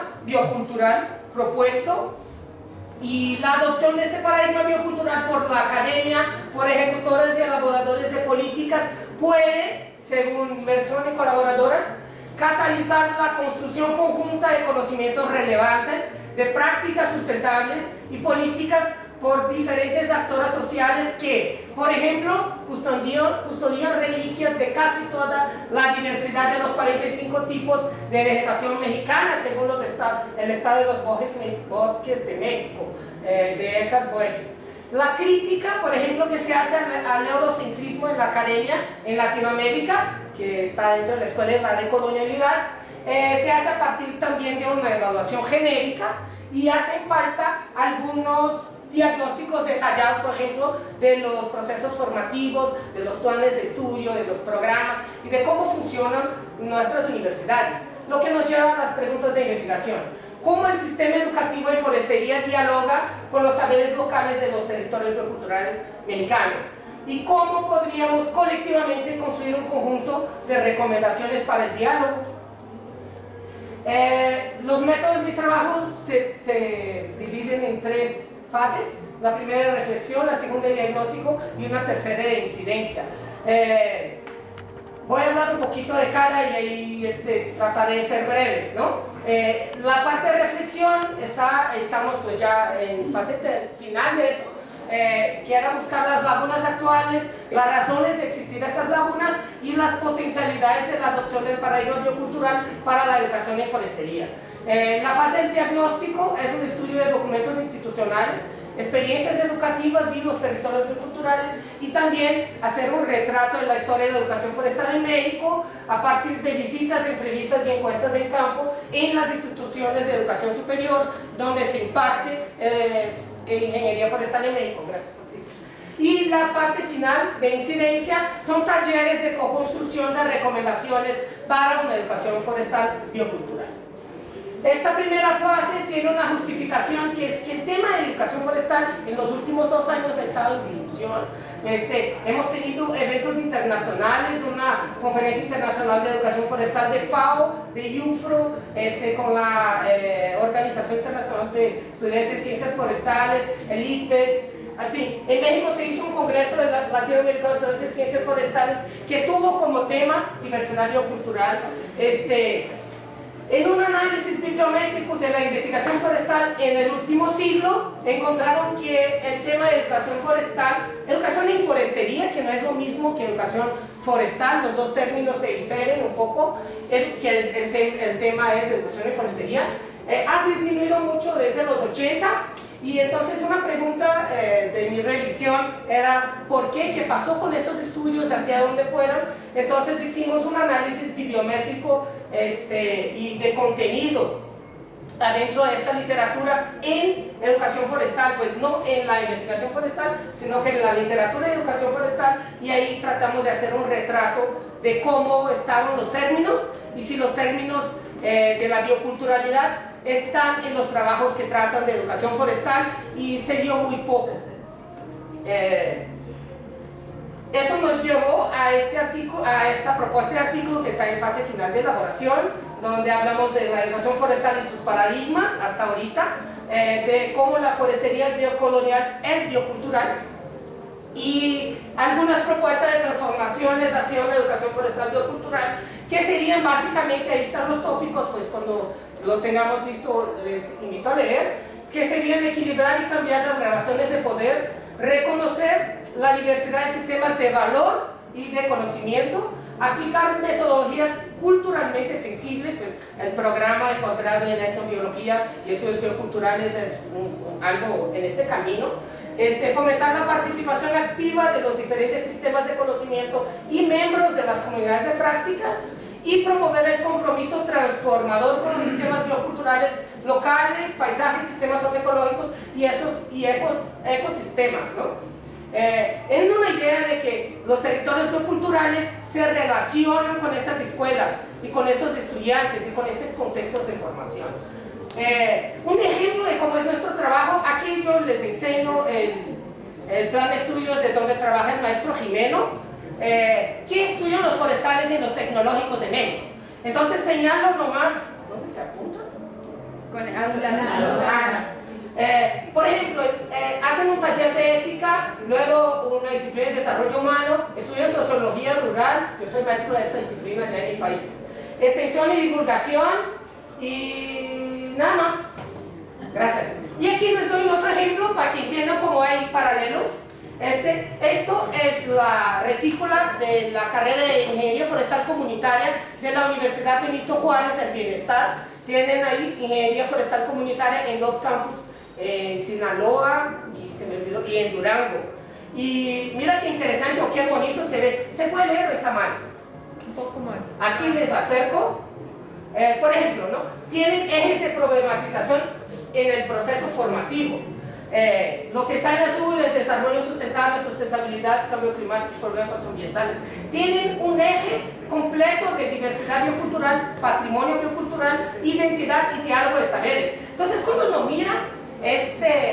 paradigma biocultural propuesto, y la adopción de este paradigma biocultural por la academia, por ejecutores y elaboradores de políticas, puede, según Merson y colaboradoras, catalizar la construcción conjunta de conocimientos relevantes, de prácticas sustentables y políticas por diferentes actores sociales que, por ejemplo, custodian reliquias de casi toda la diversidad de los 45 tipos de vegetación mexicana, según el estado de los bosques de México, de Eckhart Boege. La crítica, por ejemplo, que se hace al eurocentrismo en la academia en Latinoamérica, que está dentro de la escuela de la decolonialidad, se hace a partir también de una evaluación genérica, y hacen falta algunos diagnósticos detallados, por ejemplo, de los procesos formativos, de los planes de estudio, de los programas y de cómo funcionan nuestras universidades, lo que nos lleva a las preguntas de investigación. ¿Cómo el sistema educativo en forestería dialoga con los saberes locales de los territorios bioculturales mexicanos? ¿Y cómo podríamos colectivamente construir un conjunto de recomendaciones para el diálogo? Los métodos de mi trabajo se dividen en 3 fases. La primera, reflexión; la segunda, diagnóstico; y una tercera, de incidencia. Voy a hablar un poquito de cada, y ahí trataré de ser breve, ¿no? La parte de reflexión, estamos pues ya en fase final de eso, que era buscar las lagunas actuales, las razones de existir estas lagunas y las potencialidades de la adopción del paradigma biocultural para la educación en forestería. La fase del diagnóstico es un estudio de documentos institucionales, experiencias educativas y los territorios bioculturales, y también hacer un retrato de la historia de la educación forestal en México a partir de visitas, entrevistas y encuestas en campo en las instituciones de educación superior donde se imparte ingeniería forestal en México. Gracias, Patricia. Y la parte final de incidencia son talleres de co-construcción de recomendaciones para una educación forestal biocultural. Esta primera fase tiene una justificación, que es que el tema de educación forestal en los últimos 2 años ha estado en discusión. Hemos tenido eventos internacionales, una conferencia internacional de educación forestal de FAO, de UFRO, con la Organización Internacional de Estudiantes de Ciencias Forestales, el IPES. En fin, en México se hizo un congreso de latinoamericano de estudiantes de ciencias forestales que tuvo como tema diversidad biocultural. En un análisis bibliométrico de la investigación forestal en el último siglo, encontraron que el tema de educación forestal, educación en forestería, que no es lo mismo que educación forestal, los dos términos se difieren un poco, el tema es educación en forestería, ha disminuido mucho desde los 80, y entonces una pregunta de mi revisión era ¿por qué? ¿Qué pasó con estos estudios? ¿Hacia dónde fueron? Entonces hicimos un análisis bibliométrico y de contenido adentro de esta literatura en educación forestal, pues no en la investigación forestal, sino que en la literatura de educación forestal, y ahí tratamos de hacer un retrato de cómo estaban los términos y si los términos de la bioculturalidad están en los trabajos que tratan de educación forestal, y se dio muy poco. Eso nos llevó a esta propuesta de artículo que está en fase final de elaboración, donde hablamos de la educación forestal y sus paradigmas hasta ahorita, de cómo la forestería biocolonial es biocultural, y algunas propuestas de transformaciones hacia una educación forestal biocultural, que serían básicamente, ahí están los tópicos, pues cuando lo tengamos listo les invito a leer, que serían equilibrar y cambiar las relaciones de poder, reconocer la diversidad de sistemas de valor y de conocimiento, aplicar metodologías culturalmente sensibles, pues el programa de posgrado en etnobiología y estudios bioculturales es algo en este camino, fomentar la participación activa de los diferentes sistemas de conocimiento y miembros de las comunidades de práctica, y promover el compromiso transformador con los sistemas bioculturales locales, paisajes, sistemas socioecológicos y ecosistemas, ¿no? En una idea de que los territorios bioculturales se relacionan con esas escuelas y con esos estudiantes y con esos contextos de formación. Un ejemplo de cómo es nuestro trabajo, aquí yo les enseño el plan de estudios de donde trabaja el maestro Jimeno, que estudian los forestales y los tecnológicos de México. Entonces señalo nomás, ¿dónde se apunta? Por ejemplo, hacen un taller de ética, luego una disciplina de desarrollo humano, estudian sociología rural, yo soy maestro de esta disciplina ya en mi país, extensión y divulgación y nada más. Gracias. Y aquí les doy otro ejemplo para que entiendan cómo hay paralelos. Esto es la retícula de la carrera de Ingeniería Forestal Comunitaria de la Universidad Benito Juárez del Bienestar. Tienen ahí Ingeniería Forestal Comunitaria en 2 campus, en Sinaloa y en Durango. Y mira qué interesante o qué bonito se ve. ¿Se puede leer o está mal? Un poco mal. Aquí les acerco. Por ejemplo, ¿no? Tienen ejes de problematización en el proceso formativo. Lo que está en azul es desarrollo sustentable, sustentabilidad, cambio climático, problemas socioambientales. Tienen un eje completo de diversidad biocultural, patrimonio biocultural, identidad y diálogo de saberes. Entonces, cuando uno mira,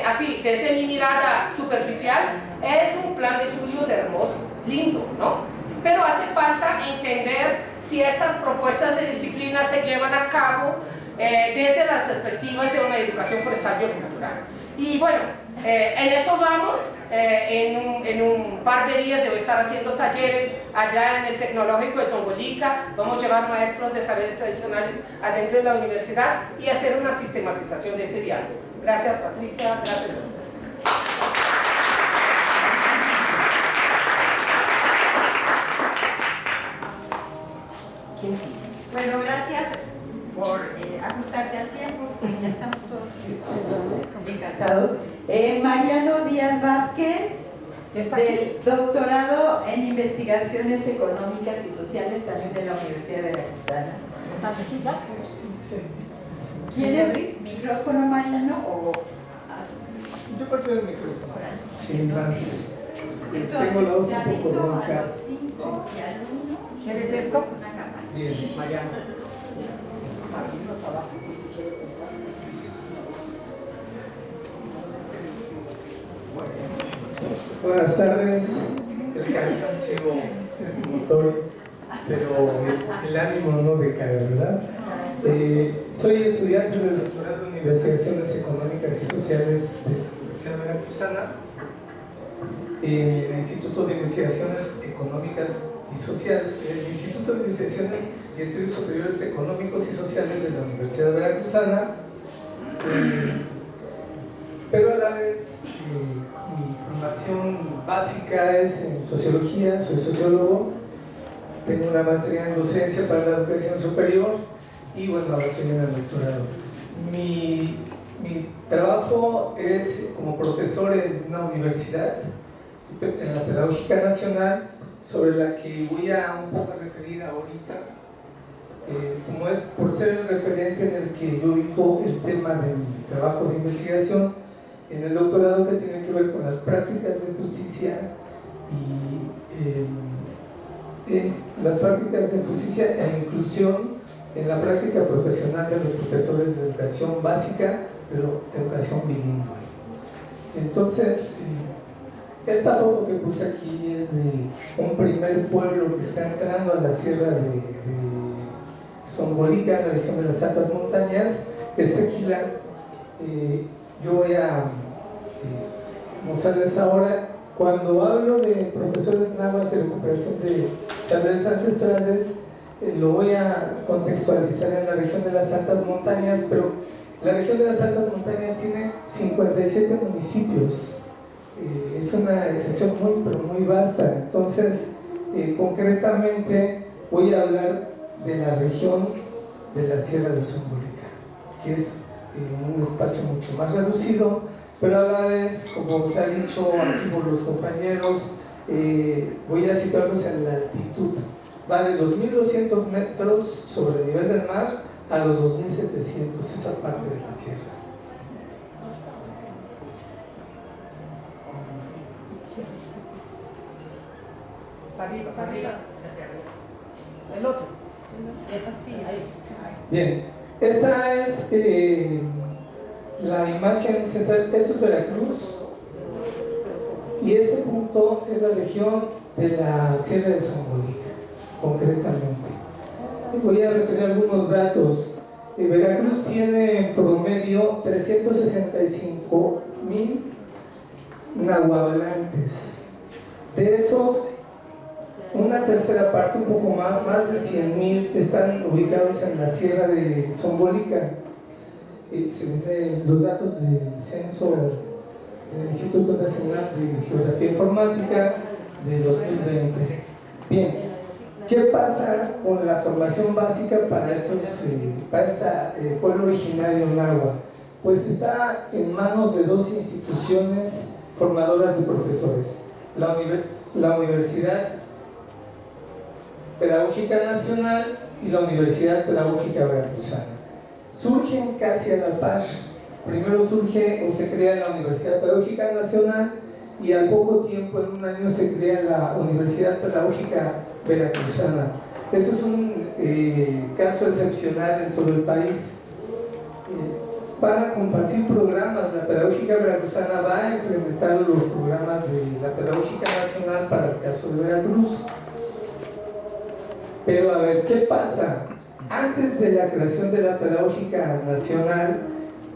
así, desde mi mirada superficial, es un plan de estudios hermoso, lindo, ¿no? Pero hace falta entender si estas propuestas de disciplina se llevan a cabo desde las perspectivas de una educación forestal biocultural. Y bueno, en eso vamos. En un par de días debo estar haciendo talleres allá en el Tecnológico de Zongolica. Vamos a llevar maestros de saberes tradicionales adentro de la universidad y hacer una sistematización de este diálogo. Gracias, Patricia. Gracias a ustedes. ¿Quién sigue? Bueno, gracias por ajustarte al tiempo, porque ya estamos todos bien cansados. Mariano Díaz Vázquez, del doctorado en Investigaciones Económicas y Sociales, también de la Universidad Veracruzana. ¿Estás aquí ya? Sí. ¿Quieres micrófono, Mariano? O... Yo prefiero el micrófono. Sin más. Entonces, Tengo la voz te un poco aviso ronca. a los 5 y al 1. ¿Quieres esto? Una cámara. Bien. Mariano. Buenas tardes. El cansancio es notorio, pero el ánimo no decae, ¿verdad? Soy estudiante del doctorado en Investigaciones Económicas y Sociales de la Universidad Veracruzana, en el Instituto de Investigaciones Económicas y Sociales, el Instituto de Investigaciones y Estudios Superiores Económicos y Sociales de la Universidad Veracruzana, pero a la vez mi formación básica es en sociología, soy sociólogo, tengo una maestría en docencia para la educación superior y bueno, ahora soy en el doctorado. Mi trabajo es como profesor en una universidad, en la Pedagógica Nacional, sobre la que voy a un poco referir ahorita, como es por ser el referente en el que yo ubico el tema de mi trabajo de investigación en el doctorado, que tiene que ver con las prácticas de justicia y las prácticas de justicia e inclusión en la práctica profesional de los profesores de educación básica, pero educación bilingüe. Entonces, esta foto que puse aquí es de un primer pueblo que está entrando a la sierra de Zongolica, en la región de las altas montañas. Tequila. Yo voy a mostrarles ahora, cuando hablo de profesores nahuas de recuperación de saberes ancestrales, lo voy a contextualizar en la región de las altas montañas, pero la región de las altas montañas tiene 57 municipios. Es una sección muy vasta. Entonces, concretamente voy a hablar de la región de la Sierra de Zongolica, que es un espacio mucho más reducido, pero a la vez, como se ha dicho aquí por los compañeros, voy a situarlos en la altitud. Va de los 1200 metros sobre el nivel del mar a los 2700, esa parte de la sierra. Para arriba. El otro. Esa, ahí. Bien, esta es la imagen central. Esto es Veracruz y este punto es la región de la Sierra de Zongolica, concretamente. Y voy a referir algunos datos. Veracruz tiene en promedio 365,000 nahuablantes. De esos, una tercera parte, un poco más de 100,000 están ubicados en la sierra de Zongolica. Según los datos del censo del Instituto Nacional de Geografía Informática de 2020. Bien, ¿qué pasa con la formación básica para este pueblo originario náhuatl? Pues está en manos de dos instituciones formadoras de profesores, la Universidad Pedagógica Nacional y la Universidad Pedagógica Veracruzana. Surgen casi a la par. Primero surge o se crea la Universidad Pedagógica Nacional y al poco tiempo, en un año, se crea la Universidad Pedagógica Veracruzana. Eso es un caso excepcional en todo el país. Para compartir programas, la Pedagógica Veracruzana va a implementar los programas de la Pedagógica Nacional para el caso de Veracruz. Pero a ver, ¿qué pasa? Antes de la creación de la Pedagógica Nacional,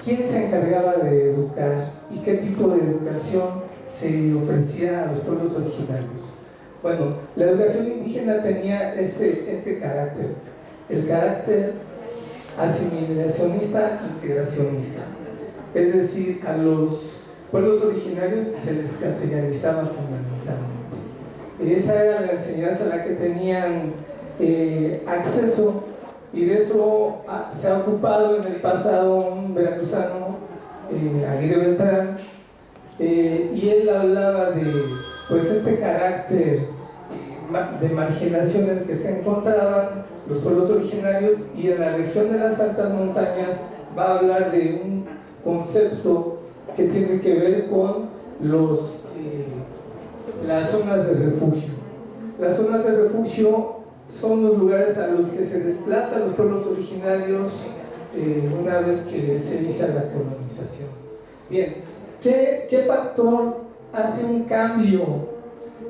¿quién se encargaba de educar y qué tipo de educación se ofrecía a los pueblos originarios? Bueno, la educación indígena tenía este carácter, el carácter asimilacionista, integracionista. Es decir, a los pueblos originarios se les castellanizaba fundamentalmente. Esa era la enseñanza a la que tenían acceso, y de eso se ha ocupado en el pasado un veracruzano, Aguirre Beltrán, y él hablaba de este carácter de marginación en el que se encontraban los pueblos originarios, y en la región de las altas montañas va a hablar de un concepto que tiene que ver con las zonas de refugio. Las zonas de refugio son los lugares a los que se desplazan los pueblos originarios una vez que se inicia la colonización. Bien, ¿qué factor hace un cambio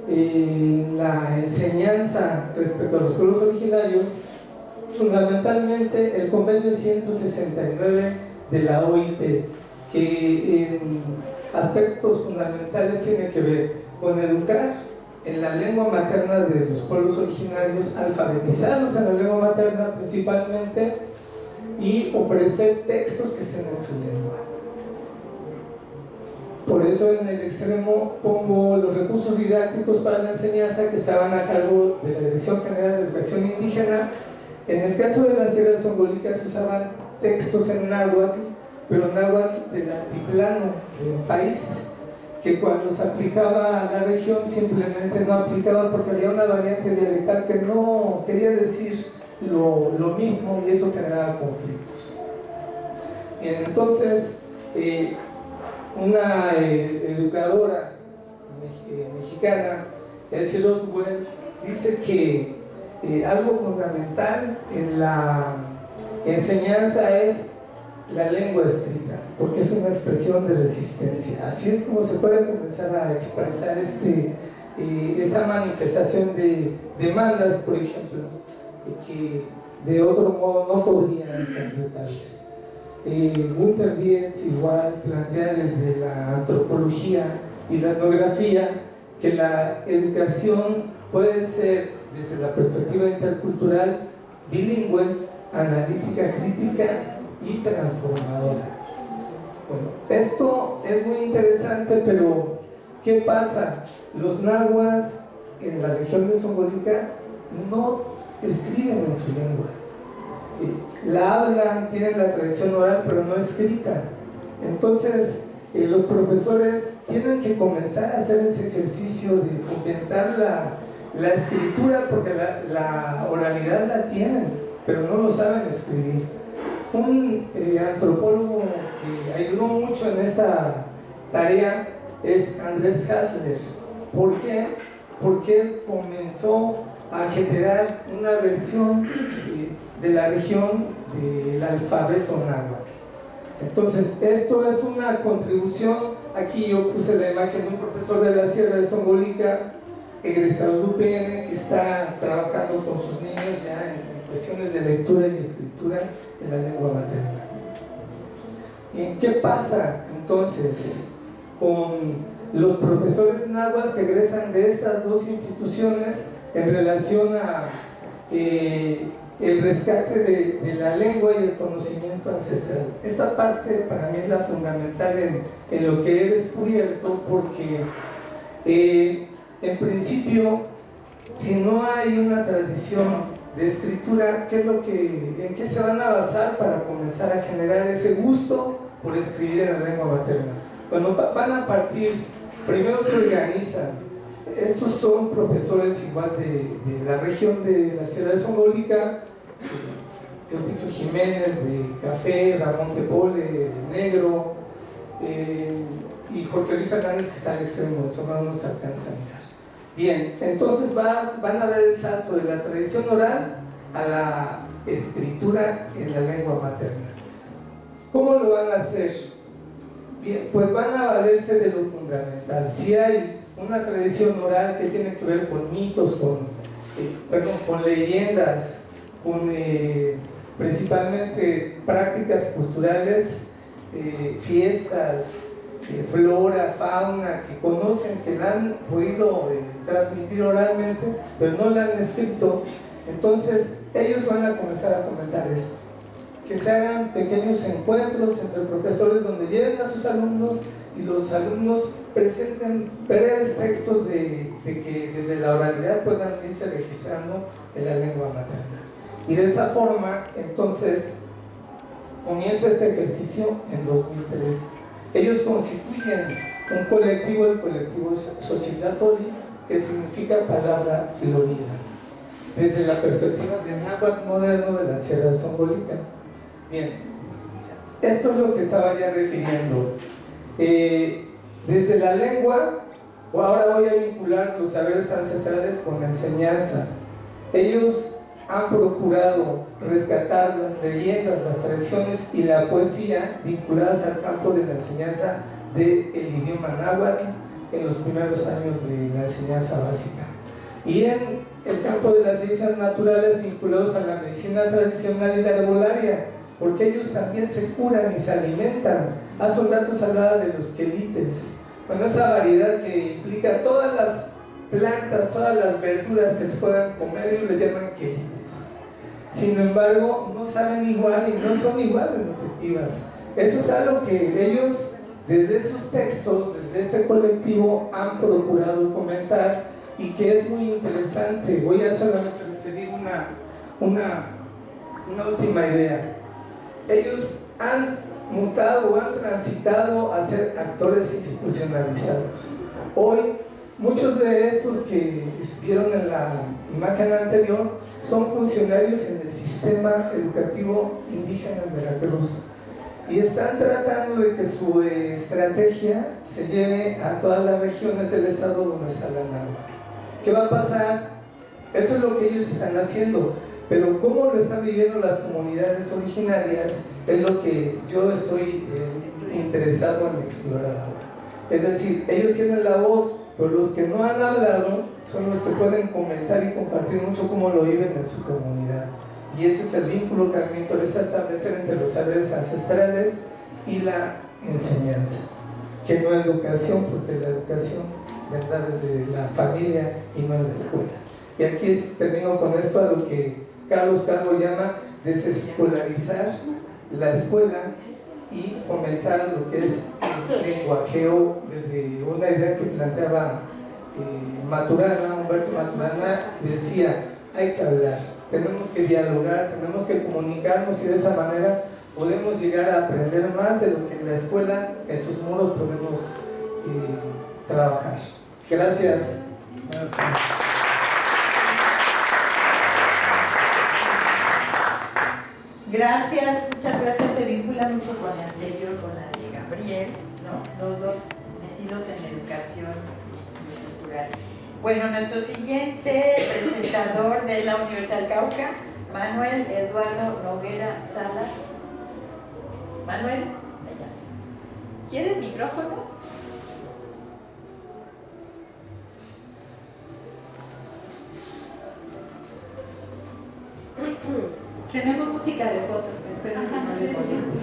en la enseñanza respecto a los pueblos originarios? Fundamentalmente el convenio 169 de la OIT, que en aspectos fundamentales tiene que ver con educar en la lengua materna de los pueblos originarios, alfabetizarlos en la lengua materna principalmente, y ofrecer textos que estén en su lengua. Por eso en el extremo pongo los recursos didácticos para la enseñanza que estaban a cargo de la Dirección General de Educación Indígena. En el caso de la Sierra de Zongolica se usaban textos en náhuatl, pero náhuatl del altiplano del país, que cuando se aplicaba a la región simplemente no aplicaba porque había una variante dialectal que no quería decir lo mismo, y eso generaba conflictos. Bien, entonces una educadora mexicana, Elsie Rodwell, dice que algo fundamental en la enseñanza es la lengua escrita, porque es una expresión de resistencia. Así es como se puede comenzar a expresar esa manifestación de demandas, por ejemplo, que de otro modo no podrían completarse. Günter Dietz igual plantea desde la antropología y la etnografía que la educación puede ser, desde la perspectiva intercultural, bilingüe, analítica, crítica y transformadora. Bueno, esto es muy interesante, pero ¿qué pasa? Los nahuas en la región de Zongolica no escriben en su lengua. La hablan, tienen la tradición oral, pero no escrita. Entonces, los profesores tienen que comenzar a hacer ese ejercicio de fomentar la escritura, porque la oralidad la tienen, pero no lo saben escribir. Un antropólogo que ayudó mucho en esta tarea es Andrés Hassler. ¿Por qué? Porque él comenzó a generar una versión de la región del alfabeto náhuatl. Entonces, esto es una contribución. Aquí yo puse la imagen de un profesor de la Sierra de Zongolica, egresado de UPN, que está trabajando con sus niños ya en cuestiones de lectura y escritura en la lengua materna. Bien, ¿qué pasa entonces con los profesores náhuatl que egresan de estas dos instituciones en relación a el rescate de la lengua y el conocimiento ancestral? Esta parte para mí es la fundamental en lo que he descubierto, porque en principio, si no hay una tradición de escritura, ¿en qué se van a basar para comenzar a generar ese gusto por escribir en la lengua materna? Bueno, van a partir, primero se organizan. Estos son profesores igual de la región de la Sierra de Zongolica, Eutiquio Jiménez de Café, Ramón de Pole de Negro, y Jorge Luis Hernández, que está al extremo, eso no se alcanza a mirar. Bien, entonces van a dar el salto de la tradición oral a la escritura en la lengua materna. ¿Cómo lo van a hacer? Bien, pues van a valerse de lo fundamental. Si hay una tradición oral que tiene que ver con mitos, con leyendas, con principalmente prácticas culturales, fiestas, flora, fauna, que conocen, que la han podido transmitir oralmente, pero no la han escrito, entonces ellos van a comenzar a comentar esto. Que se hagan pequeños encuentros entre profesores donde lleven a sus alumnos y los alumnos presenten breves textos de que desde la oralidad puedan irse registrando en la lengua materna. Y de esa forma, entonces, comienza este ejercicio en 2003. Ellos constituyen un colectivo, el colectivo Xochitlatoli, que significa palabra florida, desde la perspectiva del náhuatl moderno de la Sierra de Zongolica. Bien, esto es lo que estaba ya refiriendo. Desde la lengua, ahora voy a vincular los saberes ancestrales con la enseñanza. Ellos han procurado rescatar las leyendas, las tradiciones y la poesía vinculadas al campo de la enseñanza del idioma náhuatl en los primeros años de la enseñanza básica. Y en el campo de las ciencias naturales vinculados a la medicina tradicional y la herbolaria, porque ellos también se curan y se alimentan. Hace un rato se hablaba de los quelites, bueno, esa variedad que implica todas las plantas, todas las verduras que se puedan comer, ellos les llaman quelites. Sin embargo, no saben igual y no son igual de nutritivas. Eso es algo que ellos, desde estos textos, desde este colectivo, han procurado comentar y que es muy interesante. Voy a solamente referir una última idea. Ellos han mutado o han transitado a ser actores institucionalizados. Hoy, muchos de estos que vieron en la imagen anterior son funcionarios en el sistema educativo indígena de Veracruz y están tratando de que su estrategia se lleve a todas las regiones del estado donde está la náhuatl. ¿Qué va a pasar? Eso es lo que ellos están haciendo, pero cómo lo están viviendo las comunidades originarias es lo que yo estoy interesado en explorar ahora. Es decir, ellos tienen la voz, pero los que no han hablado son los que pueden comentar y compartir mucho cómo lo viven en su comunidad. Y ese es el vínculo que a mí me interesa establecer entre los saberes ancestrales y la enseñanza, que no educación, porque la educación vendrá desde la familia y no en la escuela. Y aquí termino con esto, a lo que Carlos Calvo llama desescolarizar la escuela y fomentar lo que es el lenguajeo desde una idea que planteaba Humberto Maturana, y decía, hay que hablar, tenemos que dialogar, tenemos que comunicarnos y de esa manera podemos llegar a aprender más de lo que en la escuela, en sus muros podemos trabajar. Gracias. Buenas tardes. Gracias, muchas gracias. Se vincula mucho con la anterior, con la de Gabriel, ¿no? Los dos metidos en educación cultural. Bueno, nuestro siguiente presentador de la Universidad del Cauca, Manuel Eduardo Noguera Salas. Manuel, allá. ¿Quieres micrófono? tenemos música de foto, espero que no les moleste.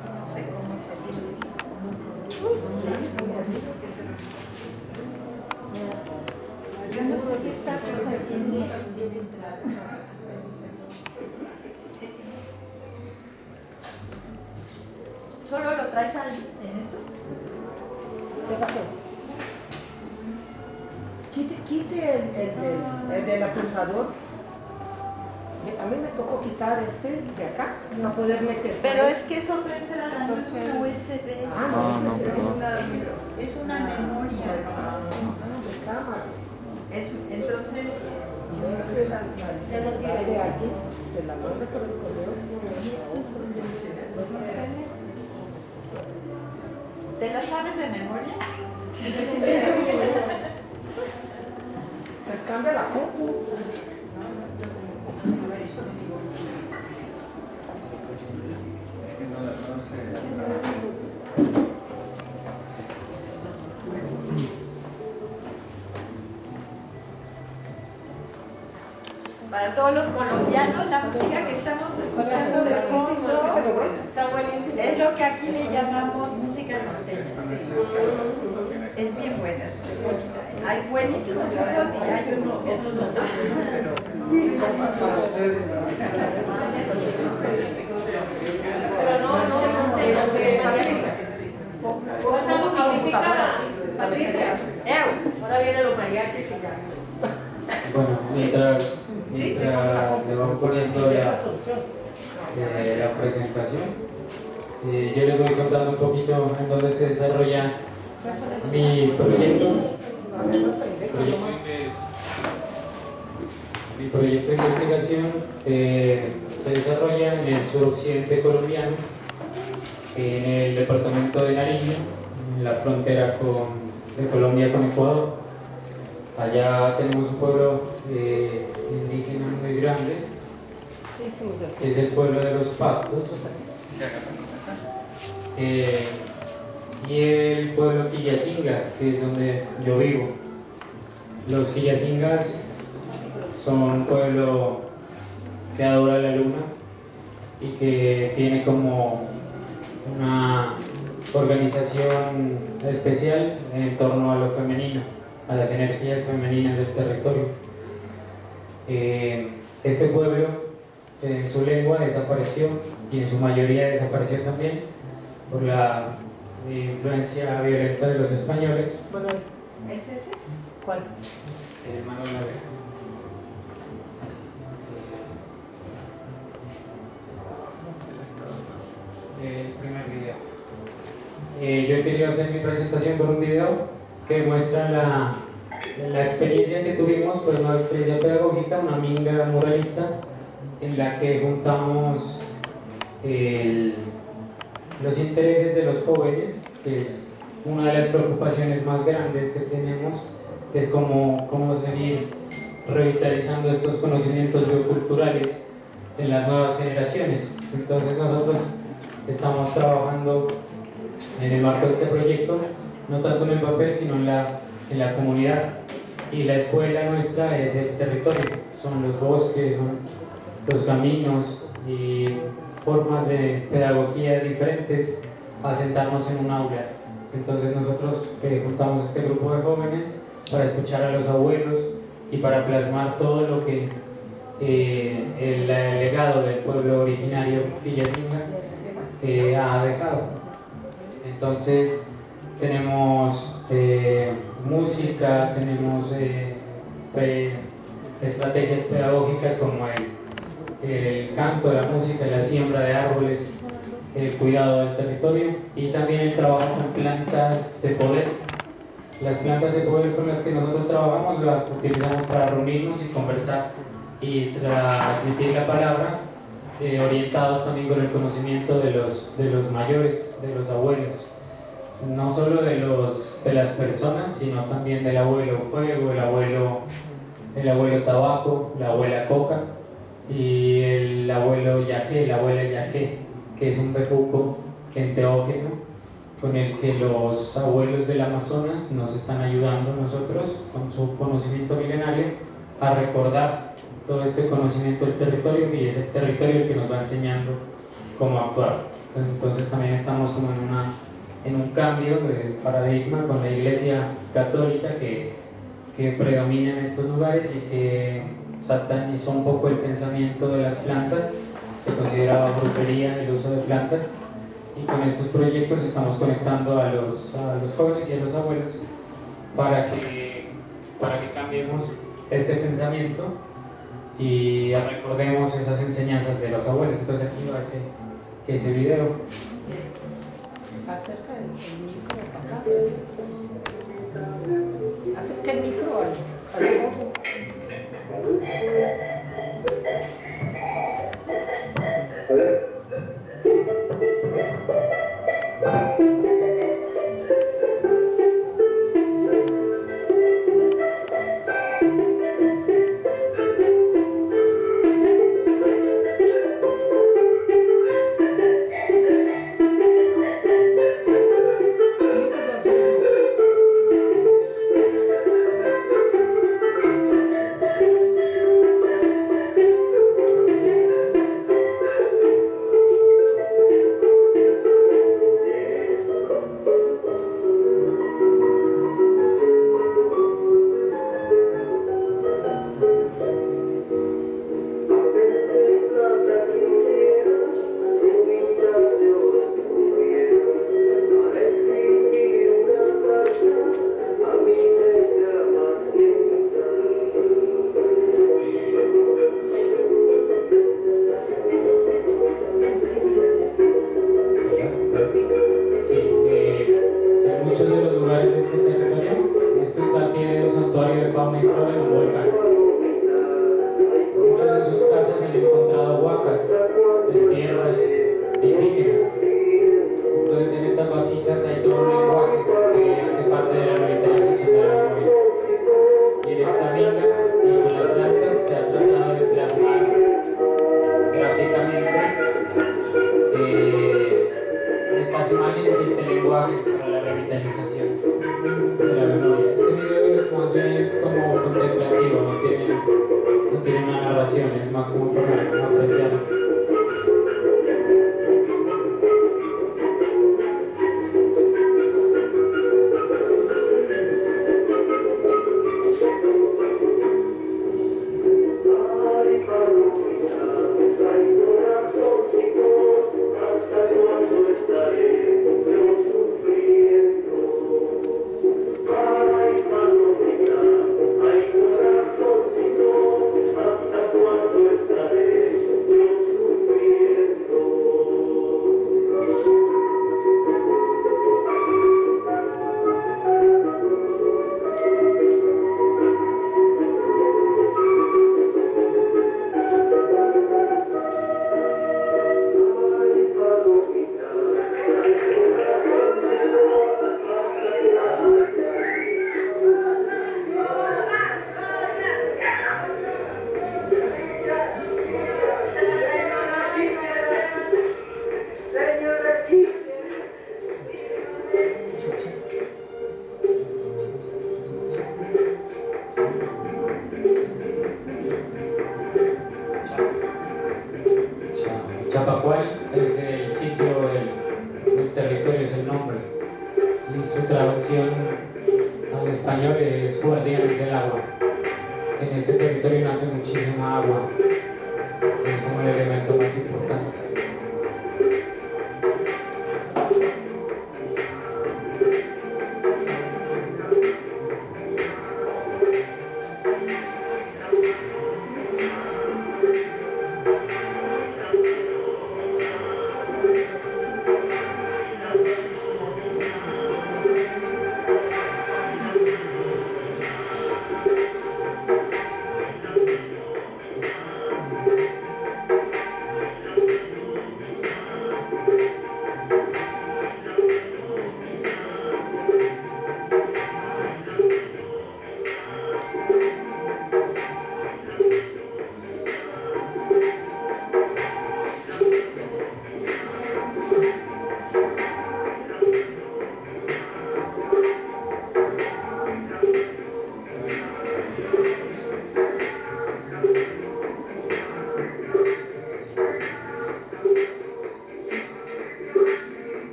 No sé cómo salir de eso. Yo no sé si esta cosa tiene entrada. ¿Solo lo traes en eso? ¿Qué pasó? Quite el del apuntador. A mí me tocó quitar este de acá, no poder meter. Pero es que eso no entra a la USB. No, Es una memoria. de cámara. Entonces, Se lo tiene de aquí, se la manda por el correo. ¿te la sabes de memoria? Pues cambia la compu. Es que no sé. Para todos los colombianos, la música que estamos escuchando de fondo Está buenísimo. es lo que aquí le llamamos música norteña. Es bien buena. Hay buenísimos grupos y hay otros Patricia. Ahora vienen los mariachis y ya. Bueno, mientras le van poniendo la presentación, yo les voy contando un poquito en dónde se desarrolla mi proyecto. Mi proyecto de investigación se desarrolla en el suroccidente colombiano, en el departamento de Nariño, en la frontera de Colombia con Ecuador. Allá tenemos un pueblo indígena muy grande, que es el pueblo de los Pastos, y el pueblo Quillacinga, que es donde yo vivo. Los Quillacingas son un pueblo que adora la luna y que tiene como una organización especial en torno a lo femenino, a las energías femeninas del territorio. Este pueblo en su lengua desapareció y en su mayoría desapareció también por la influencia violenta de los españoles. ¿Es ese? ¿Cuál? El hermano de la Vega. El primer video. Yo he querido hacer mi presentación con un video que muestra la experiencia que tuvimos, pues una experiencia pedagógica, una minga muralista, en la que juntamos los intereses de los jóvenes, que es una de las preocupaciones más grandes que tenemos, es cómo seguir revitalizando estos conocimientos bioculturales en las nuevas generaciones. Entonces nosotros estamos trabajando en el marco de este proyecto, no tanto en el papel, sino en la comunidad. Y la escuela nuestra es el territorio, son los bosques, son los caminos y formas de pedagogía diferentes a sentarnos en un aula. Entonces nosotros juntamos este grupo de jóvenes para escuchar a los abuelos y para plasmar todo lo que el legado del pueblo originario Quillacinga ha dejado. Entonces tenemos música, tenemos estrategias pedagógicas como el canto, la música, la siembra de árboles, el cuidado del territorio y también el trabajo con plantas de poder. Las plantas de poder con las que nosotros trabajamos las utilizamos para reunirnos y conversar y transmitir la palabra, orientados también con el conocimiento de los mayores, de los abuelos, no solo de las personas, sino también del abuelo fuego, el abuelo tabaco, la abuela coca y el abuelo yagé, la abuela yagé, que es un bejuco enteógeno con el que los abuelos del Amazonas nos están ayudando a nosotros, con su conocimiento milenario, a recordar todo este conocimiento del territorio, y es el territorio el que nos va enseñando cómo actuar. Entonces también estamos como en un cambio de paradigma con la Iglesia Católica que predomina en estos lugares y que satanizó un poco el pensamiento de las plantas. Se consideraba brujería el uso de plantas, y con estos proyectos estamos conectando a los jóvenes y a los abuelos para que cambiemos este pensamiento y recordemos esas enseñanzas de los abuelos. Entonces aquí va ese video. Acerca el micro para acá. Acerca el micro al ojo. Chapacual es el sitio del territorio, es el nombre, y su traducción al español es guardianes del agua. En este territorio nace muchísima agua, es como el elemento más importante.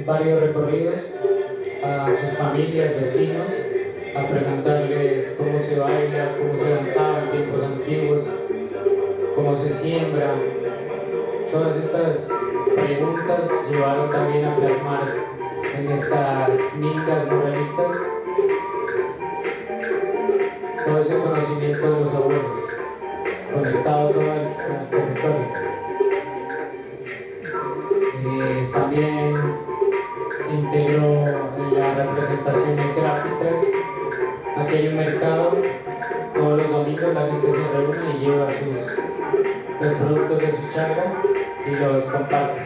varios recorridos a sus familias, vecinos, a preguntarles cómo se baila, cómo se danzaba en tiempos antiguos, cómo se siembra. Todas estas preguntas llevaron también a plasmar en estas mingas muralistas todo ese conocimiento de los abuelos, conectado todo al territorio. También se integró en las representaciones gráficas. Aquí hay un mercado, todos los domingos la gente se reúne y lleva los productos de sus charlas y los comparte.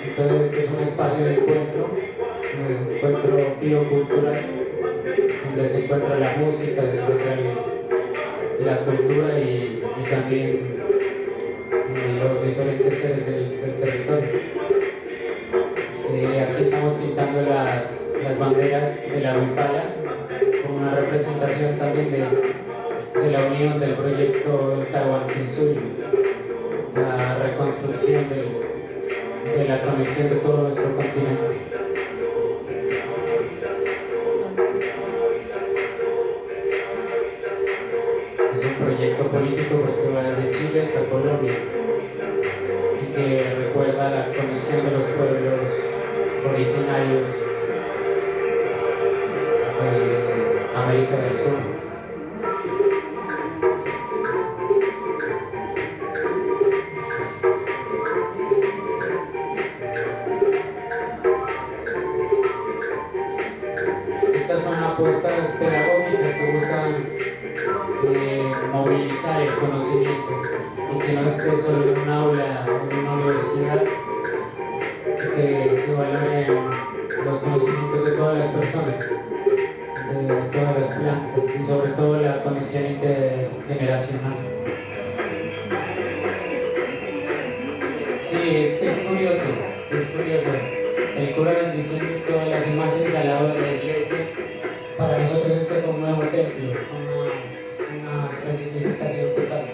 Entonces este es un espacio de encuentro, un encuentro biocultural, donde se encuentra la música, se encuentra la cultura y también los diferentes seres del territorio. Aquí estamos pintando las banderas de la Huipala, con una representación también de la unión del proyecto del Tahuantinsuyo, la reconstrucción de la conexión de todo nuestro continente. Es un proyecto político pues, que va desde Chile hasta Colombia y que recuerda la conexión de los pueblos originarios de América del Sur. Estas son apuestas pedagógicas que buscan movilizar el conocimiento y que no esté solo en un aula o en una universidad, y que se valoren los conocimientos de todas las personas, de todas las plantas y sobre todo la conexión intergeneracional. Sí, es que es curioso. El cura bendiciendo todas las imágenes al lado de la iglesia. Para nosotros este es un nuevo templo, una resignificación total.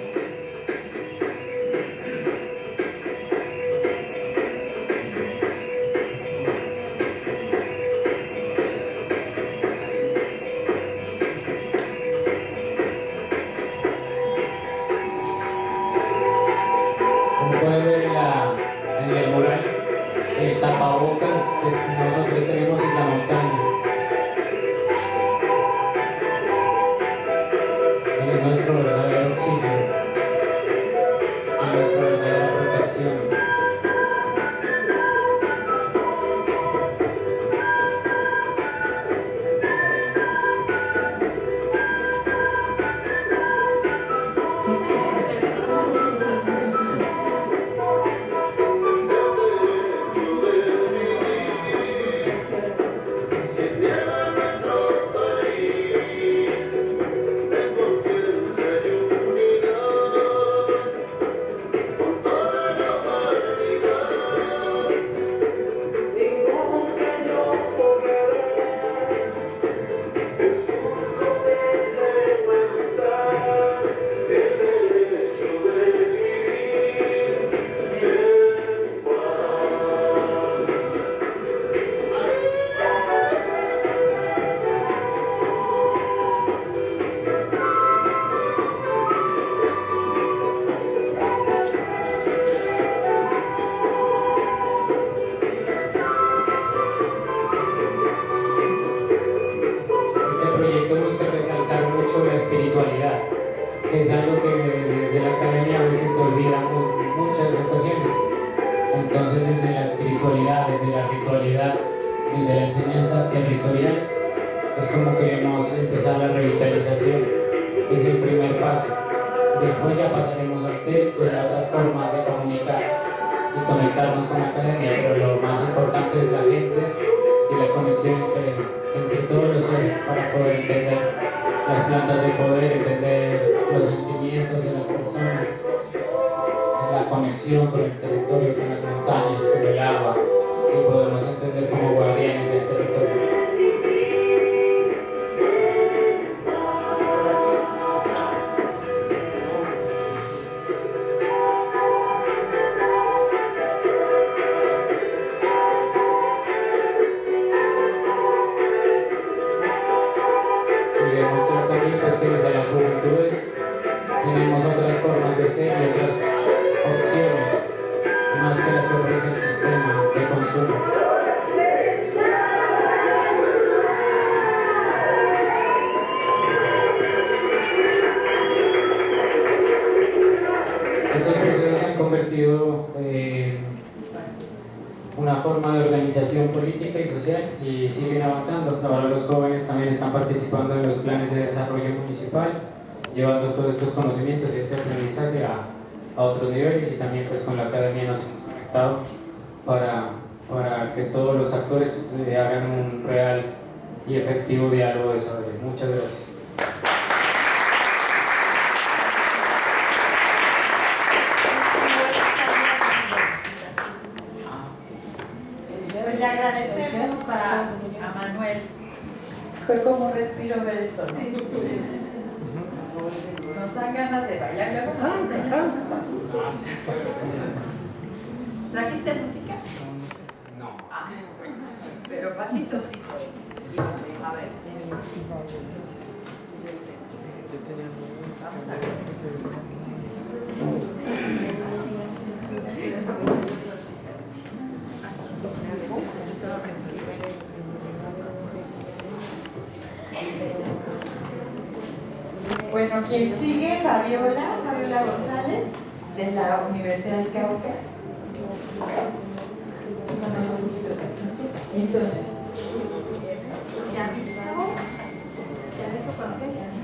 Como pueden ver en el mural, el tapabocas que nosotros tenemos en la montaña. Es nuestro verdadero oxígeno, es nuestra verdadera protección. Que es algo que desde la academia a veces se olvida en muchas ocasiones. Entonces desde la espiritualidad, desde la ritualidad, desde la enseñanza territorial, es como queremos empezar la revitalización. Es el primer paso. Después ya pasaremos al texto y a otras formas de comunicar y conectarnos con la academia, pero lo más importante es la gente y la conexión entre todos los seres para poder entender las plantas de poder, entender los sentimientos de las personas, la conexión con el territorio, con las montañas, con el agua, y podemos entender como guardianes del territorio. ofrecer y otras opciones más que las que ofrece el sistema de consumo. Estos procesos se han convertido en una forma de organización política y social y siguen avanzando. Ahora los jóvenes también están participando en los planes de desarrollo municipal, llevando todos estos conocimientos y este aprendizaje a otros niveles, y también pues con la academia nos hemos conectado para que todos los actores hagan un real y efectivo diálogo de saberes. Muchas gracias. Pues le agradecemos a Manuel. Fue como un respiro ver esto, ¿no? Nos dan ganas de bailar, luego nos enseñan unos pasos. ¿Trajiste música? No. Ah, pero pasitos sí. A ver. Vamos a ver. Bueno, quien sigue, Fabiola González, de la Universidad del Cauca. Tómanos un poquito de paciencia. Entonces, ¿ya aviso? ¿Ya aviso cuando tengas?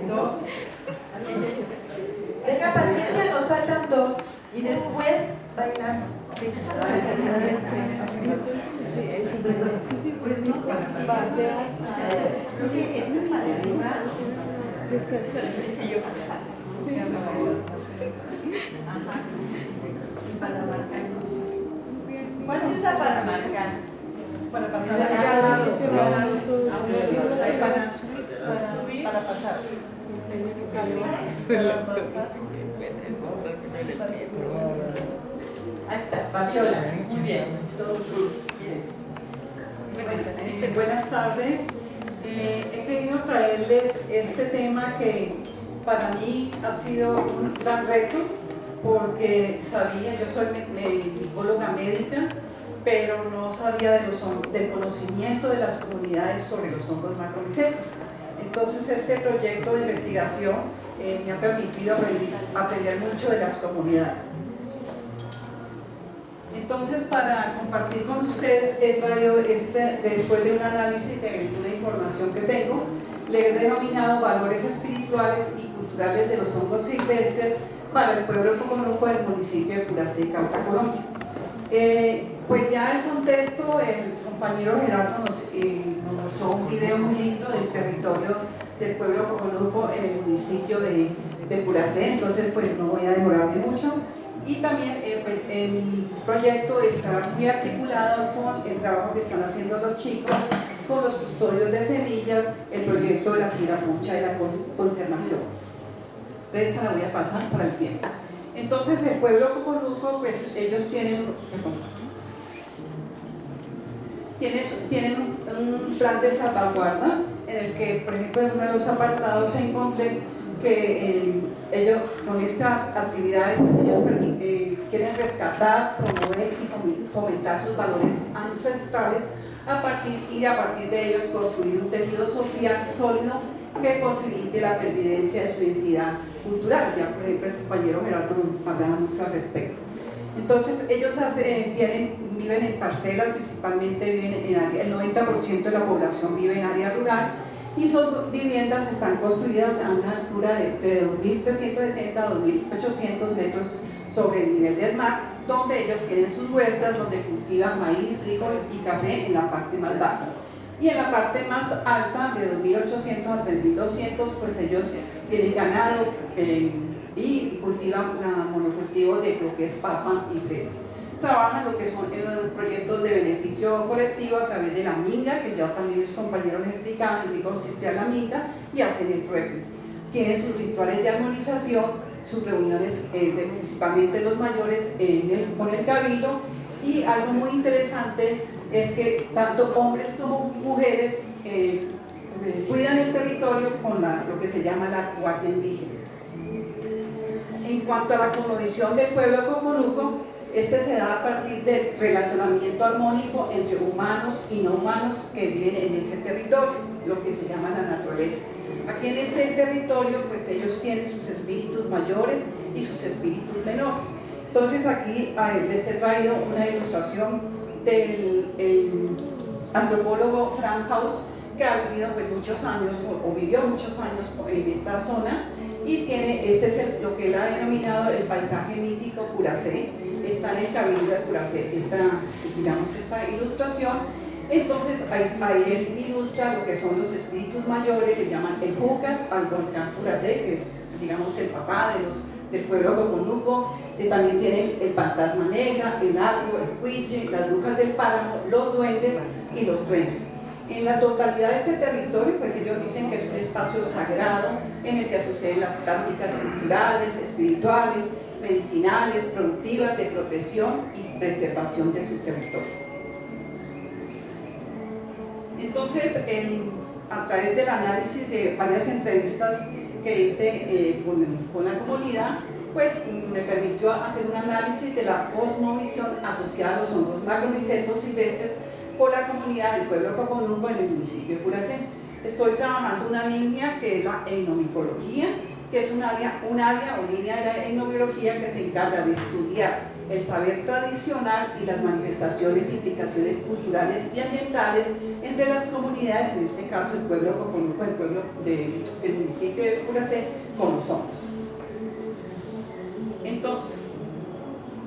Dos. Tenga paciencia, nos faltan dos. Y después bailamos. Pues no, creo que este es para arriba. Ajá. Y para marcarnos. ¿Cuál se usa para marcar? Para pasar para pasar. Ahí está, Fabiola. Muy bien. Buenas tardes. He querido traerles este tema que para mí ha sido un gran reto, porque sabía, yo soy psicóloga médica, pero no sabía del conocimiento de las comunidades sobre los hongos macromicetos. Entonces este proyecto de investigación me ha permitido aprender mucho de las comunidades. Entonces, para compartir con ustedes, he traído después de un análisis de una información que tengo, le he denominado valores espirituales y culturales de los hongos silvestres para el pueblo coconuco del municipio de Puracé, Cauca, Colombia. Pues ya el contexto, el compañero Gerardo nos mostró un video muy lindo del territorio del pueblo coconuco en el municipio de Puracé, entonces pues no voy a demorarme mucho. Y también mi proyecto está muy articulado con el trabajo que están haciendo los chicos, con los custodios de semillas, el proyecto de la tirapucha y la conservación. Entonces esta la voy a pasar para el tiempo. Entonces el pueblo coconuco, pues ellos tienen un plan de salvaguarda en el que, por ejemplo, en uno de los apartados se encontré que ellos con estas actividades ellos quieren rescatar, promover y fomentar sus valores ancestrales y a partir de ellos construir un tejido social sólido que posibilite la pervivencia de su identidad cultural. Ya por ejemplo el compañero Gerardo hablaba mucho al respecto. Entonces ellos viven en parcelas, principalmente viven en área, el 90% de la población vive en área rural, y sus viviendas están construidas a una altura de 2.360 a 2.800 metros sobre el nivel del mar, donde ellos tienen sus huertas, donde cultivan maíz, frijol y café en la parte más baja. Y en la parte más alta, de 2.800 a 3.200, pues ellos tienen ganado y cultivan monocultivos de lo que es papa y fresa. Trabajan lo que son proyectos de beneficio colectivo a través de la minga, que ya también mis compañeros les explicaban en qué consistía la minga, y hacen el trueque. Tienen sus rituales de armonización, sus reuniones, principalmente los mayores, con el cabildo. Y algo muy interesante es que tanto hombres como mujeres cuidan el territorio con lo que se llama la guardia indígena. En cuanto a la cosmovisión del pueblo coconuco, este se da a partir del relacionamiento armónico entre humanos y no humanos que viven en ese territorio, lo que se llama la naturaleza. Aquí en este territorio, pues ellos tienen sus espíritus mayores y sus espíritus menores. Entonces aquí les he traído una ilustración del antropólogo Frank House, que ha vivido pues muchos años, o vivió muchos años en esta zona, y tiene, este es lo que él ha denominado el paisaje mítico Curacé. Está en el cabildo de Curacé esta ilustración. Entonces ahí él ilustra lo que son los espíritus mayores, le llaman el Jucas al volcán Curacé, que es, digamos, el papá del pueblo coconuco. También tiene el fantasma negra, el agro, el cuiche, las brujas del páramo, los duendes y los duendes. En la totalidad de este territorio, pues ellos dicen que es un espacio sagrado en el que suceden las prácticas culturales, espirituales, medicinales, productivas, de protección y preservación de su territorio. Entonces, a través del análisis de varias entrevistas que hice con la comunidad, pues me permitió hacer un análisis de la cosmovisión asociada a los hongos macromycetos silvestres por la comunidad del pueblo coconuco en el municipio de Curacé. Estoy trabajando una línea que es la etnomicología, que es un área o línea de la etnobiología que se encarga de estudiar el saber tradicional y las manifestaciones, implicaciones culturales y ambientales entre las comunidades, en este caso el pueblo coconuco, el pueblo del municipio de Curacé, con los hongos.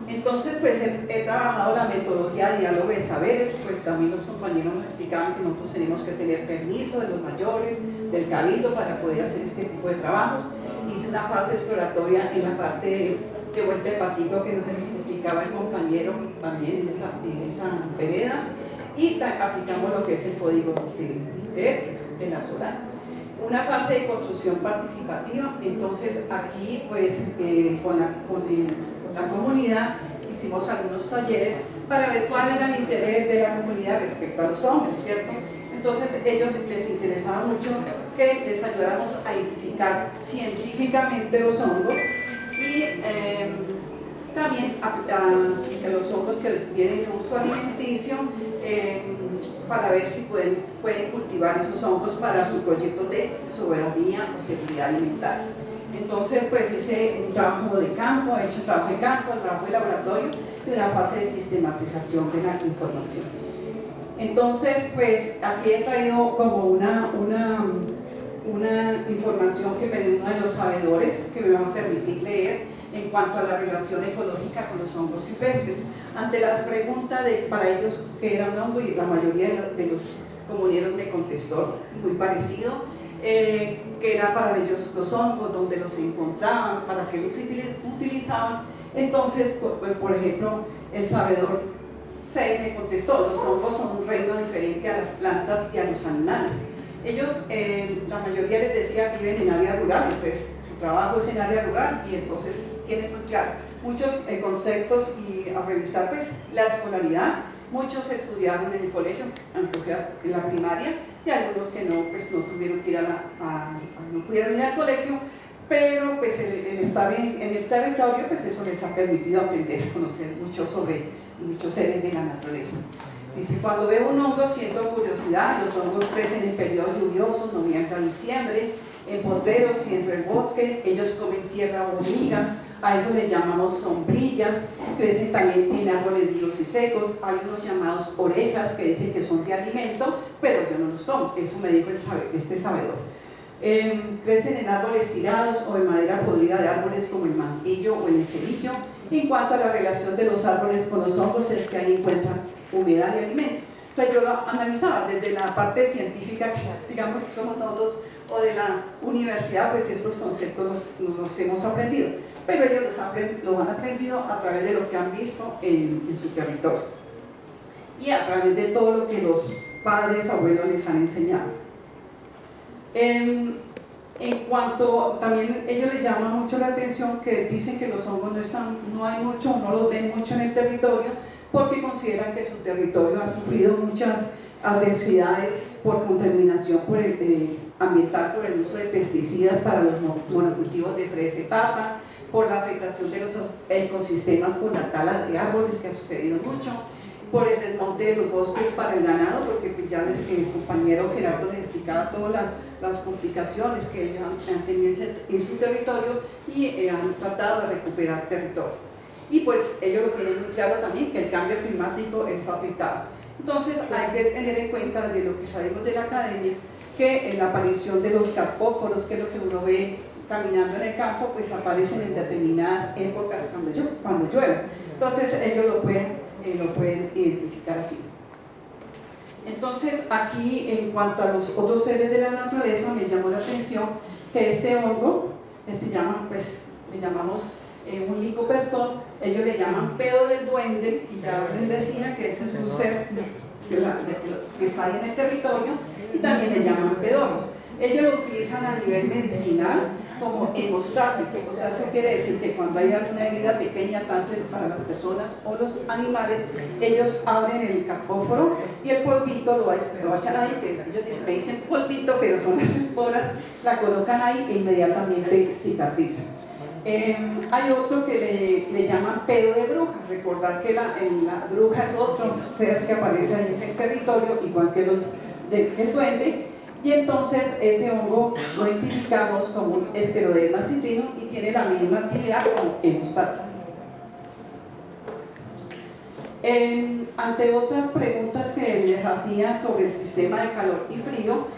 Entonces pues he trabajado la metodología de diálogo de saberes, pues también los compañeros nos explicaban que nosotros tenemos que tener permiso de los mayores, del cabildo, para poder hacer este tipo de trabajos. Hice una fase exploratoria en la parte de Vuelta de Patico que nos explicaba el compañero también en esa vereda, y aplicamos lo que es el código de la solar. Una fase de construcción participativa. Entonces aquí pues con la comunidad hicimos algunos talleres para ver cuál era el interés de la comunidad respecto a los hombres, ¿cierto? Entonces ellos les interesaba mucho que les ayudáramos a identificar científicamente los hongos y también a los hongos que tienen uso alimenticio, para ver si pueden cultivar esos hongos para sus proyectos de soberanía o seguridad alimentaria. Entonces pues hice un trabajo de campo, he hecho trabajo de campo, trabajo de laboratorio y una fase de sistematización de la información. Entonces pues aquí he traído como una información que me dio uno de los sabedores que me van a permitir leer en cuanto a la relación ecológica con los hongos silvestres. Ante la pregunta para ellos qué era un hongo, y la mayoría de los comuneros me contestó muy parecido, que era para ellos los hongos, dónde los encontraban, para qué los utilizaban. Entonces, por ejemplo, el sabedor 6 me contestó: los hongos son un reino diferente a las plantas y a los animales. Ellos, la mayoría les decía que viven en área rural, entonces su trabajo es en área rural, y entonces tienen muy claro muchos conceptos. Y a revisar pues la escolaridad, muchos estudiaron en el colegio, aunque en la primaria, y algunos que no, pues no tuvieron que ir no pudieron ir al colegio, pero pues el estar en el territorio, pues eso les ha permitido aprender a conocer mucho sobre muchos seres de la naturaleza. Dice: cuando veo un hongo siento curiosidad. Los hongos crecen en periodos lluviosos, noviembre a diciembre, en potreros y dentro del bosque. Ellos comen tierra o hormiga, a eso les llamamos sombrillas. Crecen también en árboles vivos y secos. Hay unos llamados orejas que dicen que son de alimento, pero yo no los como, eso me dijo este sabedor. Crecen en árboles tirados o en madera podrida de árboles como el mantillo o el encelillo. En cuanto a la relación de los árboles con los hongos, es que ahí encuentran humedad y alimento. Entonces yo lo analizaba desde la parte científica, digamos que somos nosotros, o de la universidad, pues estos conceptos los hemos aprendido, pero ellos los han aprendido a través de lo que han visto en su territorio y a través de todo lo que los padres, abuelos les han enseñado. En cuanto, también ellos les llaman mucho la atención que dicen que los hongos no hay mucho, no los ven mucho en el territorio, porque consideran que su territorio ha sufrido muchas adversidades por contaminación ambiental, por el uso de pesticidas para los monocultivos de fresa y papa, por la afectación de los ecosistemas por la tala de árboles, que ha sucedido mucho, por el desmonte de los bosques para el ganado, porque pues ya el compañero Gerardo les explicaba todas las complicaciones que ellos han tenido en su territorio y han tratado de recuperar territorio. Y pues ellos lo tienen muy claro también, que el cambio climático está afectado. Entonces hay que tener en cuenta, de lo que sabemos de la academia, que la aparición de los carpóforos, que es lo que uno ve caminando en el campo, pues aparecen en determinadas épocas cuando llueve. Entonces ellos lo pueden identificar así. Entonces aquí, en cuanto a los otros seres de la naturaleza, me llamó la atención que este hongo, se llama, pues le llamamos un licopertón, ellos le llaman pedo del duende, y ya les decía que ese es un ser que está ahí en el territorio, y también le llaman pedoros. Ellos lo utilizan a nivel medicinal como hemostático, o sea, eso quiere decir que cuando hay alguna herida pequeña, tanto para las personas o los animales, ellos abren el carpóforo y el polvito lo echan ahí, que ellos me dicen polvito, pero son las esporas, la colocan ahí e inmediatamente cicatriza. Hay otro que le llaman pedo de bruja. Recordar que la bruja es otro ser que aparece ahí en el territorio, igual que el duende, y entonces ese hongo lo identificamos como un Scleroderma citrino y tiene la misma actividad como hemostático. Ante otras preguntas que les hacía sobre el sistema de calor y frío,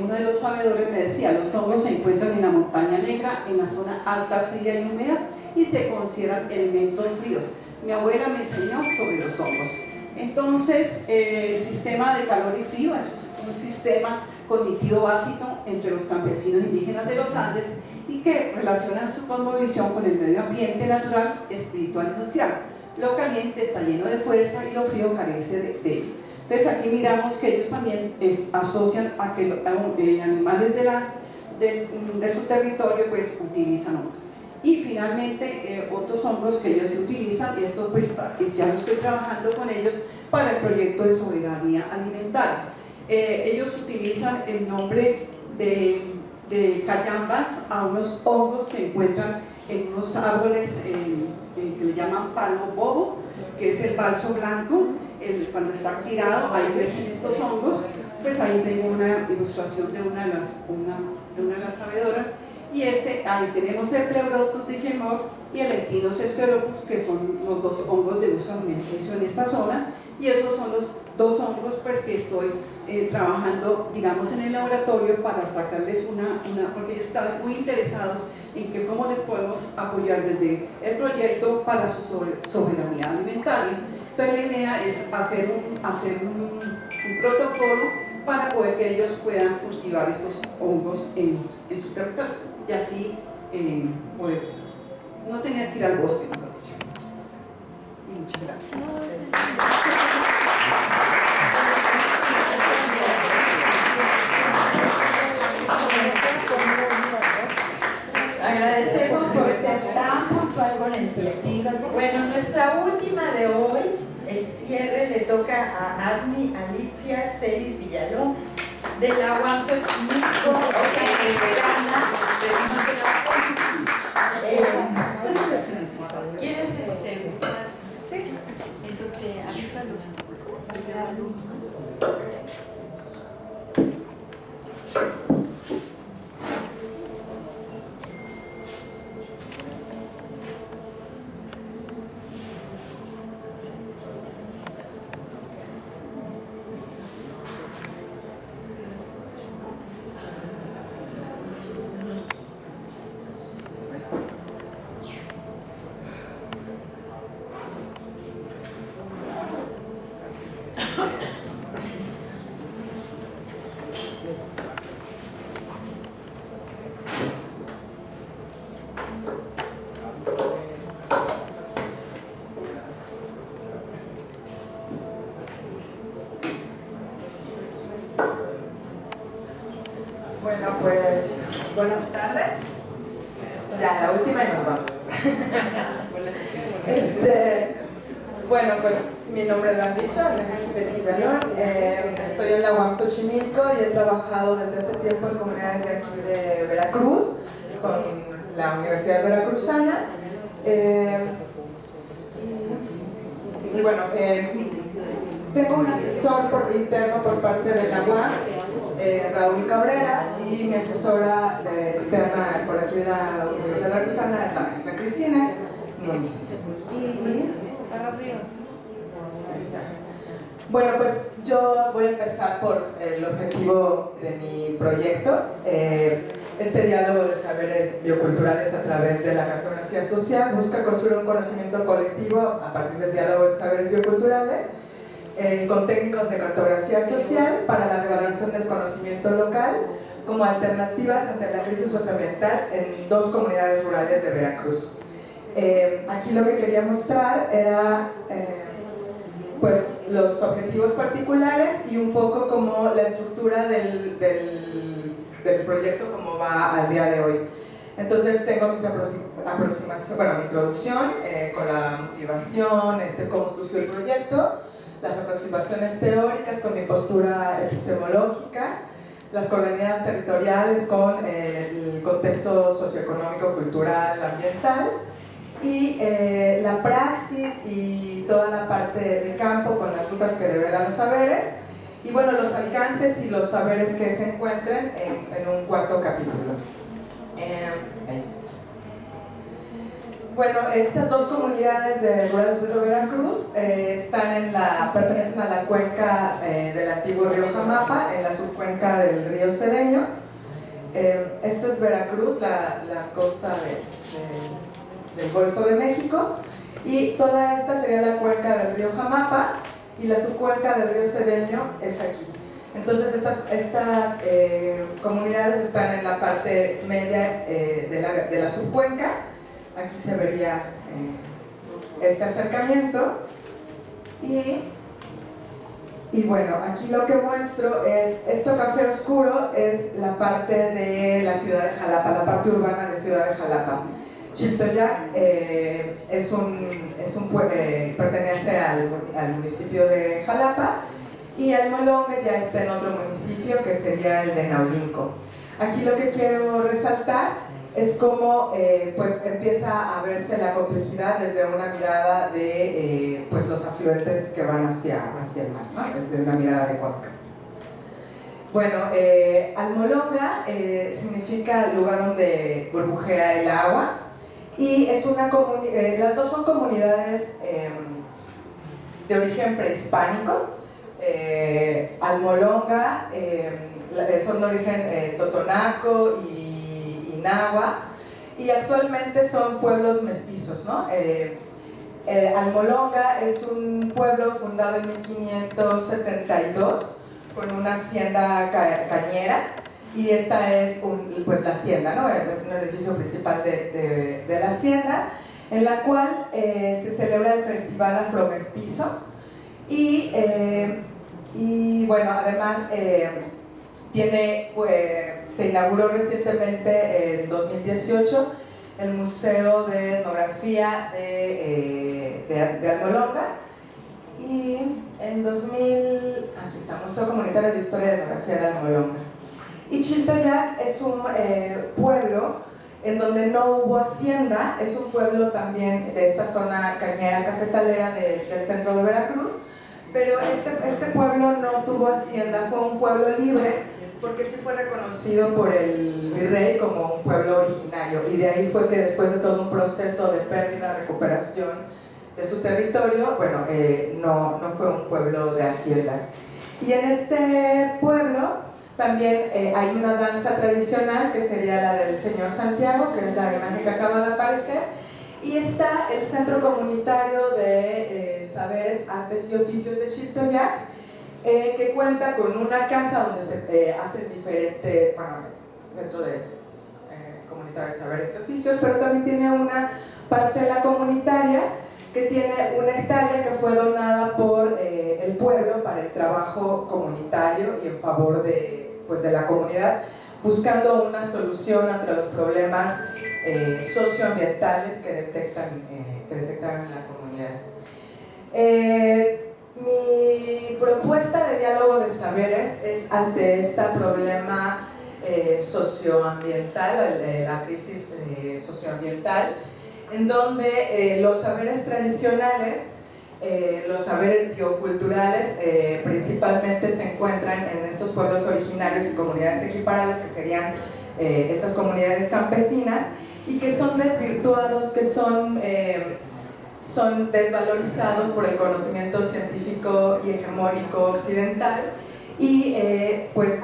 uno de los sabedores me decía: los hongos se encuentran en la montaña negra, en la zona alta, fría y húmeda, y se consideran elementos fríos. Mi abuela me enseñó sobre los hongos. Entonces, el sistema de calor y frío es un sistema cognitivo básico entre los campesinos indígenas de los Andes y que relacionan su cosmovisión con el medio ambiente natural, espiritual y social. Lo caliente está lleno de fuerza y lo frío carece de ello. Entonces aquí miramos que ellos también asocian a que animales de su territorio pues utilizan hongos. Y finalmente otros hongos que ellos utilizan, y esto pues ya lo estoy trabajando con ellos para el proyecto de soberanía alimentaria. Ellos utilizan el nombre de cayambas a unos hongos que encuentran en unos árboles que le llaman palo bobo, que es el balso blanco. Cuando está tirado, ahí crecen estos hongos. Pues ahí tengo una ilustración de una de las sabedoras. Y ahí tenemos el Pleurotus digemor y el Echinus scleropus, que son los dos hongos de uso alimenticio en esta zona. Y esos son los dos hongos pues, que estoy trabajando, digamos, en el laboratorio para sacarles porque ellos están muy interesados en que cómo les podemos apoyar desde el proyecto para su soberanía alimentaria. Entonces la idea es hacer un protocolo para poder que ellos puedan cultivar estos hongos en su territorio y así poder no tener que ir al bosque. Y muchas gracias. Agradecemos por ser tan puntual con el tiempo. Bueno, nuestra última de hoy, el cierre, le toca a Agni Alicia Celis Villalón de la Huanzochimilco, o sea, mexicana. ¿Quieres usar? Sí. Entonces te aviso a los alumnos. Bueno, pues Buenas tardes. Ya, la última y nos vamos. Bueno, pues mi nombre lo han dicho, es Ceci Belón. Estoy en la UAM Xochimilco y he trabajado desde hace tiempo en comunidades de aquí de Veracruz, con la Universidad Veracruzana. Y bueno, tengo un asesor interno por parte de la UAM, Raúl Cabrera, y mi asesora externa por aquí de la Universidad Veracruzana es la maestra Cristina Núñez. Bueno, pues yo voy a empezar por el objetivo de mi proyecto. Este diálogo de saberes bioculturales a través de la cartografía social busca construir un conocimiento colectivo a partir del diálogo de saberes bioculturales con técnicos de cartografía social para la revaloración del conocimiento local como alternativas ante la crisis socioambiental en 2 comunidades rurales de Veracruz. Aquí lo que quería mostrar era pues los objetivos particulares y un poco como la estructura del proyecto como va al día de hoy. Entonces tengo mis aproximaciones, bueno, mi introducción con la motivación, cómo surgió el proyecto, las aproximaciones teóricas con mi postura epistemológica, las coordenadas territoriales con el contexto socioeconómico, cultural, ambiental, y la praxis y toda la parte de campo con las rutas que develan los saberes, y bueno, los alcances y los saberes que se encuentren en un 4º capítulo. Bueno, estas 2 comunidades de rurales de Veracruz pertenecen a la cuenca del antiguo río Jamapa, en la subcuenca del río Cedeño. Esto es Veracruz, la costa del Golfo de México, y toda esta sería la cuenca del río Jamapa, y la subcuenca del río Cedeño es aquí. Entonces estas comunidades están en la parte media de la subcuenca. Aquí se vería este acercamiento y bueno, aquí lo que muestro es, esto café oscuro es la parte de la ciudad de Jalapa, la parte urbana de Ciudad de Jalapa. Chiltoyac pertenece al municipio de Jalapa, y Almolonga ya está en otro municipio que sería el de Naulinco. Aquí lo que quiero resaltar es cómo pues empieza a verse la complejidad desde una mirada de pues los afluentes que van hacia el mar, ¿no? Desde una mirada de cuenca. Bueno, Almolonga significa lugar donde burbujea el agua, y es las 2 son comunidades de origen prehispánico. Almolonga son de origen totonaco y nahua, y actualmente son pueblos mestizos, ¿no? Almolonga es un pueblo fundado en 1572 con una hacienda cañera, y esta es pues la hacienda, ¿no? Un edificio principal de la hacienda, en la cual se celebra el Festival Afromestizo, y bueno, además se inauguró recientemente en 2018 el Museo de Etnografía de Almolonga, y en 2000, aquí está, Museo Comunitario de Historia de Etnografía de Almolonga. Y Chiltoyac es un pueblo en donde no hubo hacienda, es un pueblo también de esta zona cañera cafetalera del centro de Veracruz, pero este pueblo no tuvo hacienda, fue un pueblo libre, porque sí fue reconocido por el virrey como un pueblo originario, y de ahí fue que después de todo un proceso de pérdida, recuperación de su territorio, bueno, no fue un pueblo de haciendas. Y en este pueblo también hay una danza tradicional que sería la del Señor Santiago, que es la imagen que acaba de aparecer, y está el Centro Comunitario de Saberes, Artes y Oficios de Chiltoyac, que cuenta con una casa donde se hacen diferentes, bueno, dentro de Comunitario de Saberes y Oficios, pero también tiene una parcela comunitaria que tiene 1 hectárea que fue donada por el pueblo para el trabajo comunitario y en favor de la comunidad, buscando una solución ante los problemas socioambientales que detectan en la comunidad. Mi propuesta de diálogo de saberes es ante este problema socioambiental, la crisis socioambiental, en donde los saberes tradicionales, los saberes bioculturales, principalmente se encuentran en estos pueblos originarios y comunidades equiparables, que serían estas comunidades campesinas, y que son desvirtuados, que son desvalorizados por el conocimiento científico y hegemónico occidental. Y pues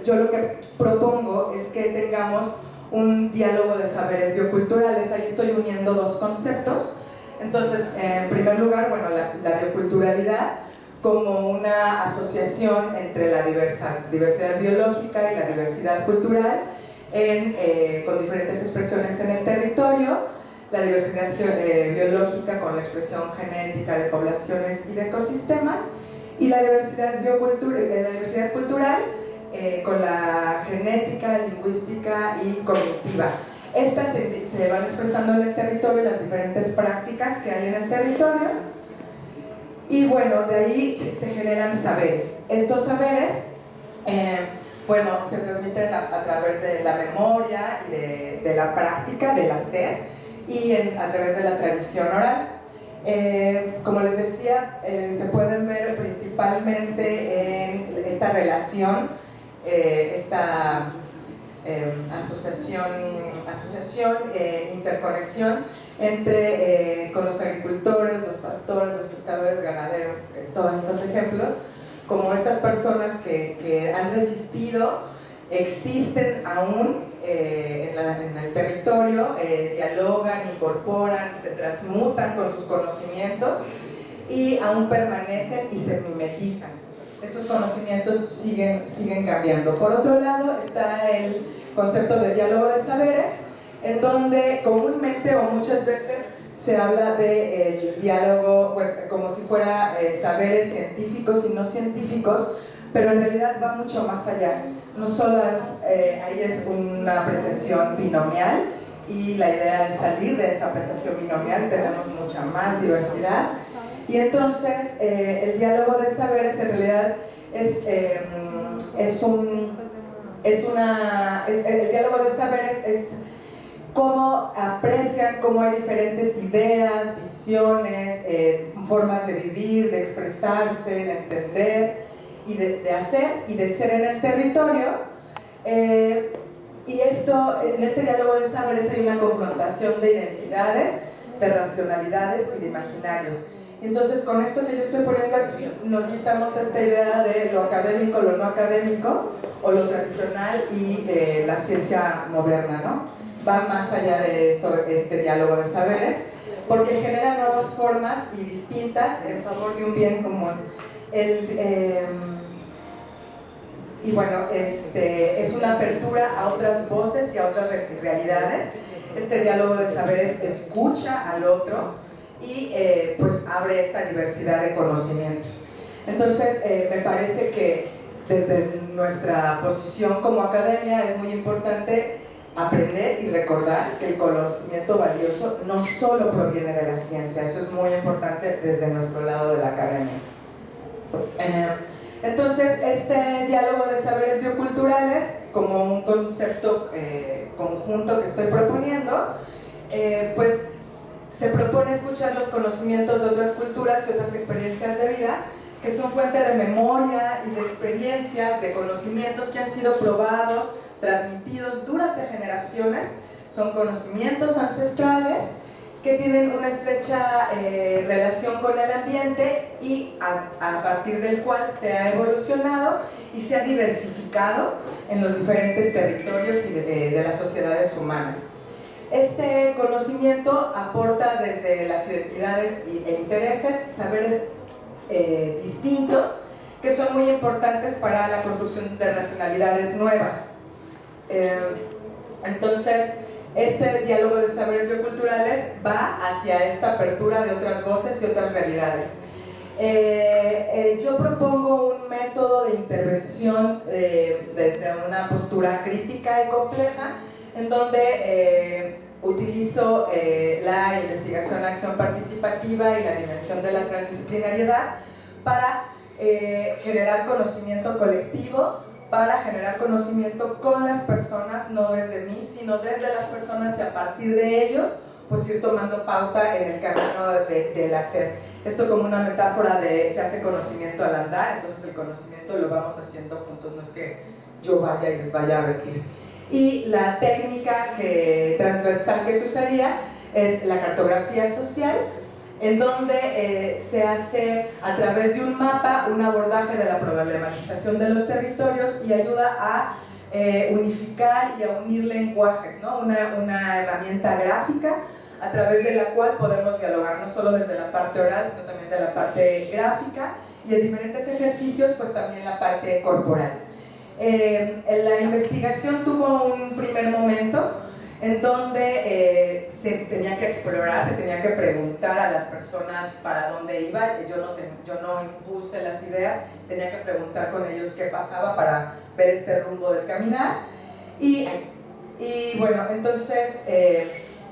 yo lo que propongo es que tengamos un diálogo de saberes bioculturales. Ahí estoy uniendo dos conceptos. Entonces, en primer lugar, bueno, la bioculturalidad como una asociación entre la diversidad biológica y la diversidad cultural con diferentes expresiones en el territorio, la diversidad biológica con la expresión genética de poblaciones y de ecosistemas, y la diversidad cultural con la genética, lingüística y cognitiva. Estas se van expresando en el territorio, las diferentes prácticas que hay en el territorio, y bueno, de ahí se generan saberes. Estos saberes, bueno, se transmiten a través de la memoria y de la práctica, del hacer, y a través de la tradición oral. Como les decía, se pueden ver principalmente en esta relación, esta interconexión entre con los agricultores, los pastores, los pescadores, ganaderos, todos estos ejemplos, como estas personas que han resistido, existen aún en el territorio, dialogan, incorporan, se transmutan con sus conocimientos y aún permanecen y se mimetizan. Estos conocimientos siguen cambiando. Por otro lado está el concepto de diálogo de saberes, en donde comúnmente o muchas veces se habla del diálogo como si fuera saberes científicos y no científicos, pero en realidad va mucho más allá. No solo ahí es una apreciación binomial, y la idea es salir de esa apreciación binomial, tenemos mucha más diversidad, y entonces el diálogo de saberes en realidad el diálogo de saberes es cómo aprecian, cómo hay diferentes ideas, visiones, formas de vivir, de expresarse, de entender y de hacer y de ser en el territorio. Y en este diálogo de saberes hay una confrontación de identidades, de racionalidades y de imaginarios. Y entonces, con esto que yo estoy poniendo aquí, nos quitamos esta idea de lo académico, lo no académico, o lo tradicional y la ciencia moderna, ¿no? Va más allá de eso este diálogo de saberes, porque genera nuevas formas y distintas en favor de un bien común. Y bueno, es una apertura a otras voces y a otras realidades. Este diálogo de saberes escucha al otro y pues abre esta diversidad de conocimientos. Entonces, me parece que desde nuestra posición como academia es muy importante aprender y recordar que el conocimiento valioso no solo proviene de la ciencia. Eso es muy importante desde nuestro lado de la academia. Entonces, este diálogo de saberes bioculturales, como un concepto conjunto que estoy proponiendo, pues se propone escuchar los conocimientos de otras culturas y otras experiencias de vida, que son fuente de memoria y de experiencias, de conocimientos que han sido probados, transmitidos durante generaciones. Son conocimientos ancestrales que tienen una estrecha relación con el ambiente y a partir del cual se ha evolucionado y se ha diversificado en los diferentes territorios y de las sociedades humanas. Este conocimiento aporta desde las identidades e intereses saberes distintos que son muy importantes para la construcción de racionalidades nuevas. Entonces, este diálogo de saberes bioculturales va hacia esta apertura de otras voces y otras realidades. Yo propongo un método de intervención desde una postura crítica y compleja, en donde utilizo la investigación, acción participativa y la dimensión de la transdisciplinariedad para generar conocimiento colectivo, para generar conocimiento con las personas, no desde mí, sino desde las personas, y a partir de ellos pues ir tomando pauta en el camino del hacer. Esto como una metáfora de se hace conocimiento al andar, entonces el conocimiento lo vamos haciendo juntos, no es que yo vaya y les vaya a vertir. Y la técnica transversal que se usaría es la cartografía social, en donde se hace a través de un mapa un abordaje de la problematización de los territorios y ayuda a unificar y a unir lenguajes, ¿no? Una herramienta gráfica a través de la cual podemos dialogar no solo desde la parte oral, sino también de la parte gráfica, y en diferentes ejercicios pues también la parte corporal. La investigación tuvo un primer momento en donde se tenía que explorar, se tenía que preguntar a las personas para dónde iba. Yo no impuse las ideas, tenía que preguntar con ellos qué pasaba para ver este rumbo del caminar. Y bueno, entonces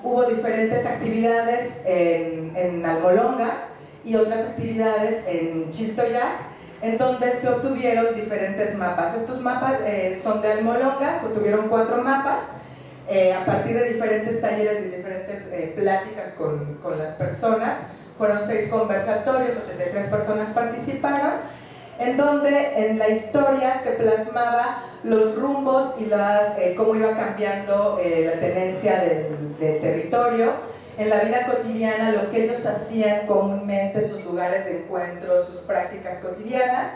hubo diferentes actividades en Almolonga y otras actividades en Chiltoyac, en donde se obtuvieron diferentes mapas. Estos mapas son de Almolonga, se obtuvieron 4 mapas, a partir de diferentes talleres y diferentes pláticas con las personas. Fueron 6 conversatorios, 83 personas participaron, en donde en la historia se plasmaba los rumbos y cómo iba cambiando la tenencia del territorio, en la vida cotidiana, lo que ellos hacían comúnmente, sus lugares de encuentro, sus prácticas cotidianas,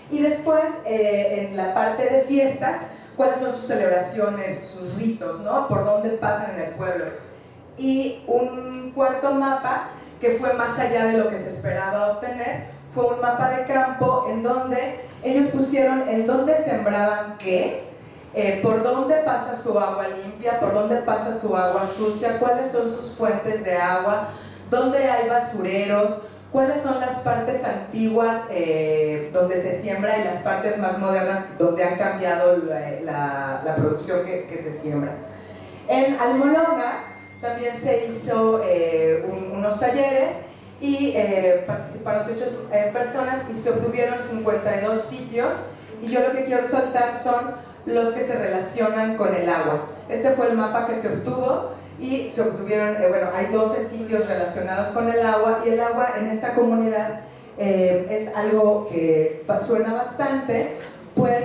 y después en la parte de fiestas, cuáles son sus celebraciones, sus ritos, ¿no? Por dónde pasan en el pueblo. Y un cuarto mapa, que fue más allá de lo que se esperaba obtener, fue un mapa de campo en donde ellos pusieron en dónde sembraban qué, por dónde pasa su agua limpia, por dónde pasa su agua sucia, cuáles son sus fuentes de agua, dónde hay basureros, cuáles son las partes antiguas donde se siembra y las partes más modernas donde han cambiado la producción que se siembra. En Almolonga también se hizo unos talleres y participaron 8 personas y se obtuvieron 52 sitios, y yo lo que quiero resaltar son los que se relacionan con el agua. Este fue el mapa que se obtuvo y se obtuvieron, hay 12 sitios relacionados con el agua, y el agua en esta comunidad es algo que suena bastante, pues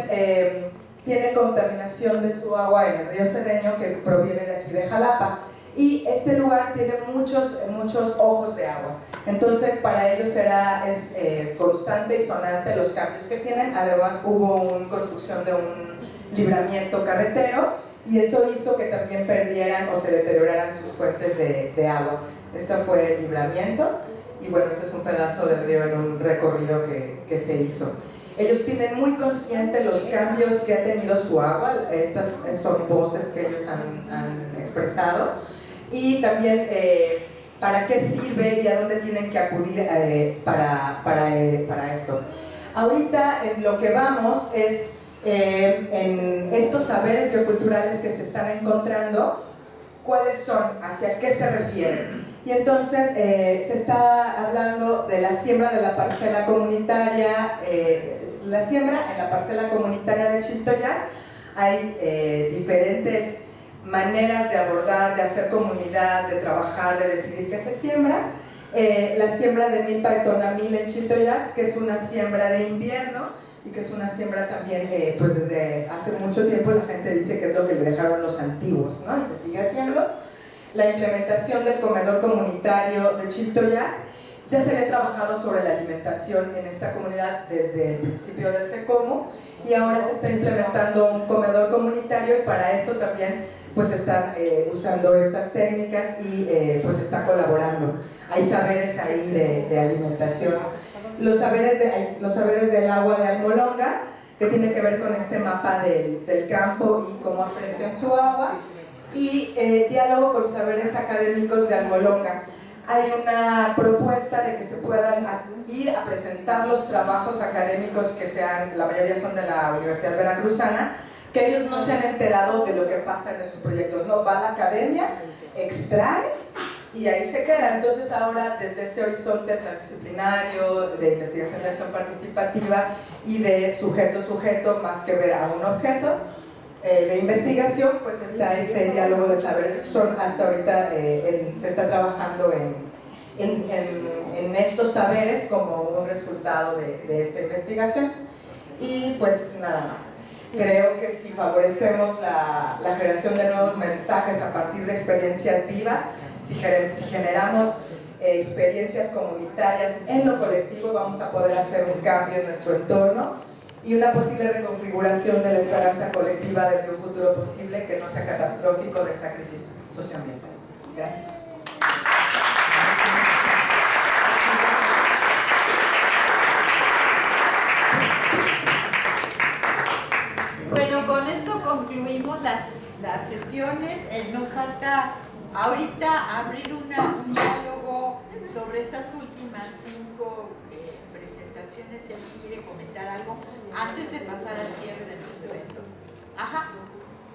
tiene contaminación de su agua en el río Cedeño, que proviene de aquí de Jalapa, y este lugar tiene muchos ojos de agua. Entonces para ellos es constante y sonante los cambios que tienen. Además hubo una construcción de un libramiento carretero, y eso hizo que también perdieran o se deterioraran sus fuentes de agua. Este fue el libramiento, y bueno, este es un pedazo del río en un recorrido que se hizo. Ellos tienen muy consciente los cambios que ha tenido su agua. Estas son voces que ellos han expresado, y también para qué sirve y a dónde tienen que acudir para esto. Ahorita en lo que vamos es en estos saberes bioculturales que se están encontrando, cuáles son, hacia qué se refieren. Y entonces se está hablando de la siembra de la parcela comunitaria, la siembra en la parcela comunitaria de Chiltoyac. Hay diferentes maneras de abordar, de hacer comunidad, de trabajar, de decidir qué se siembra. La siembra de milpa y tonamil en Chiltoyac, que es una siembra de invierno, y que es una siembra también, pues desde hace mucho tiempo la gente dice que es lo que le dejaron los antiguos, ¿no? Y se sigue haciendo. La implementación del comedor comunitario de Chiltoyac, ya se había trabajado sobre la alimentación en esta comunidad desde el principio del SECOMU, y ahora se está implementando un comedor comunitario, y para esto también pues están usando estas técnicas y pues está colaborando. Hay saberes ahí de alimentación. Los saberes del agua de Almolonga, que tiene que ver con este mapa del campo y cómo aprecian su agua, y diálogo con saberes académicos de Almolonga. hay una propuesta de que se puedan ir a presentar los trabajos académicos que sean, la mayoría son de la Universidad Veracruzana, que ellos no se han enterado de lo que pasa en esos proyectos, no, va a la academia, extrae y ahí se queda. Entonces ahora desde este horizonte transdisciplinario, de investigación de acción participativa y de sujeto-sujeto más que ver a un objeto de investigación, pues está este diálogo de saberes. Hasta ahorita se está trabajando en estos saberes como un resultado de esta investigación. Y pues nada más. Creo que si favorecemos la generación de nuevos mensajes a partir de experiencias vivas, si generamos experiencias comunitarias en lo colectivo, vamos a poder hacer un cambio en nuestro entorno y una posible reconfiguración de la esperanza colectiva desde un futuro posible que no sea catastrófico de esa crisis socioambiental. Gracias. Bueno, con esto concluimos las sesiones. Nos falta ahorita abrir un diálogo sobre estas últimas 5 presentaciones. Si alguien quiere comentar algo antes de pasar al cierre de nuestro evento. Ajá.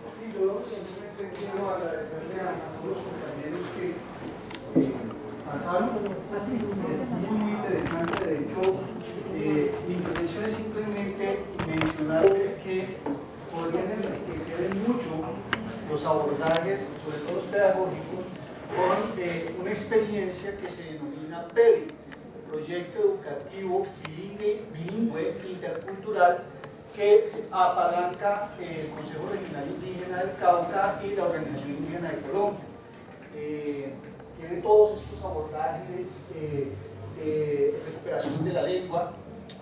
Sí, yo simplemente quiero agradecerle a todos los compañeros que pasaron. Es muy interesante. De hecho, mi intención es simplemente mencionarles que podrían enriquecer mucho los abordajes, sobre todo los pedagógicos, con una experiencia que se denomina PEBI, Proyecto Educativo Bilingüe Intercultural, que apalanca el Consejo Regional Indígena del Cauca y la Organización Indígena de Colombia. Tiene todos estos abordajes de recuperación de la lengua.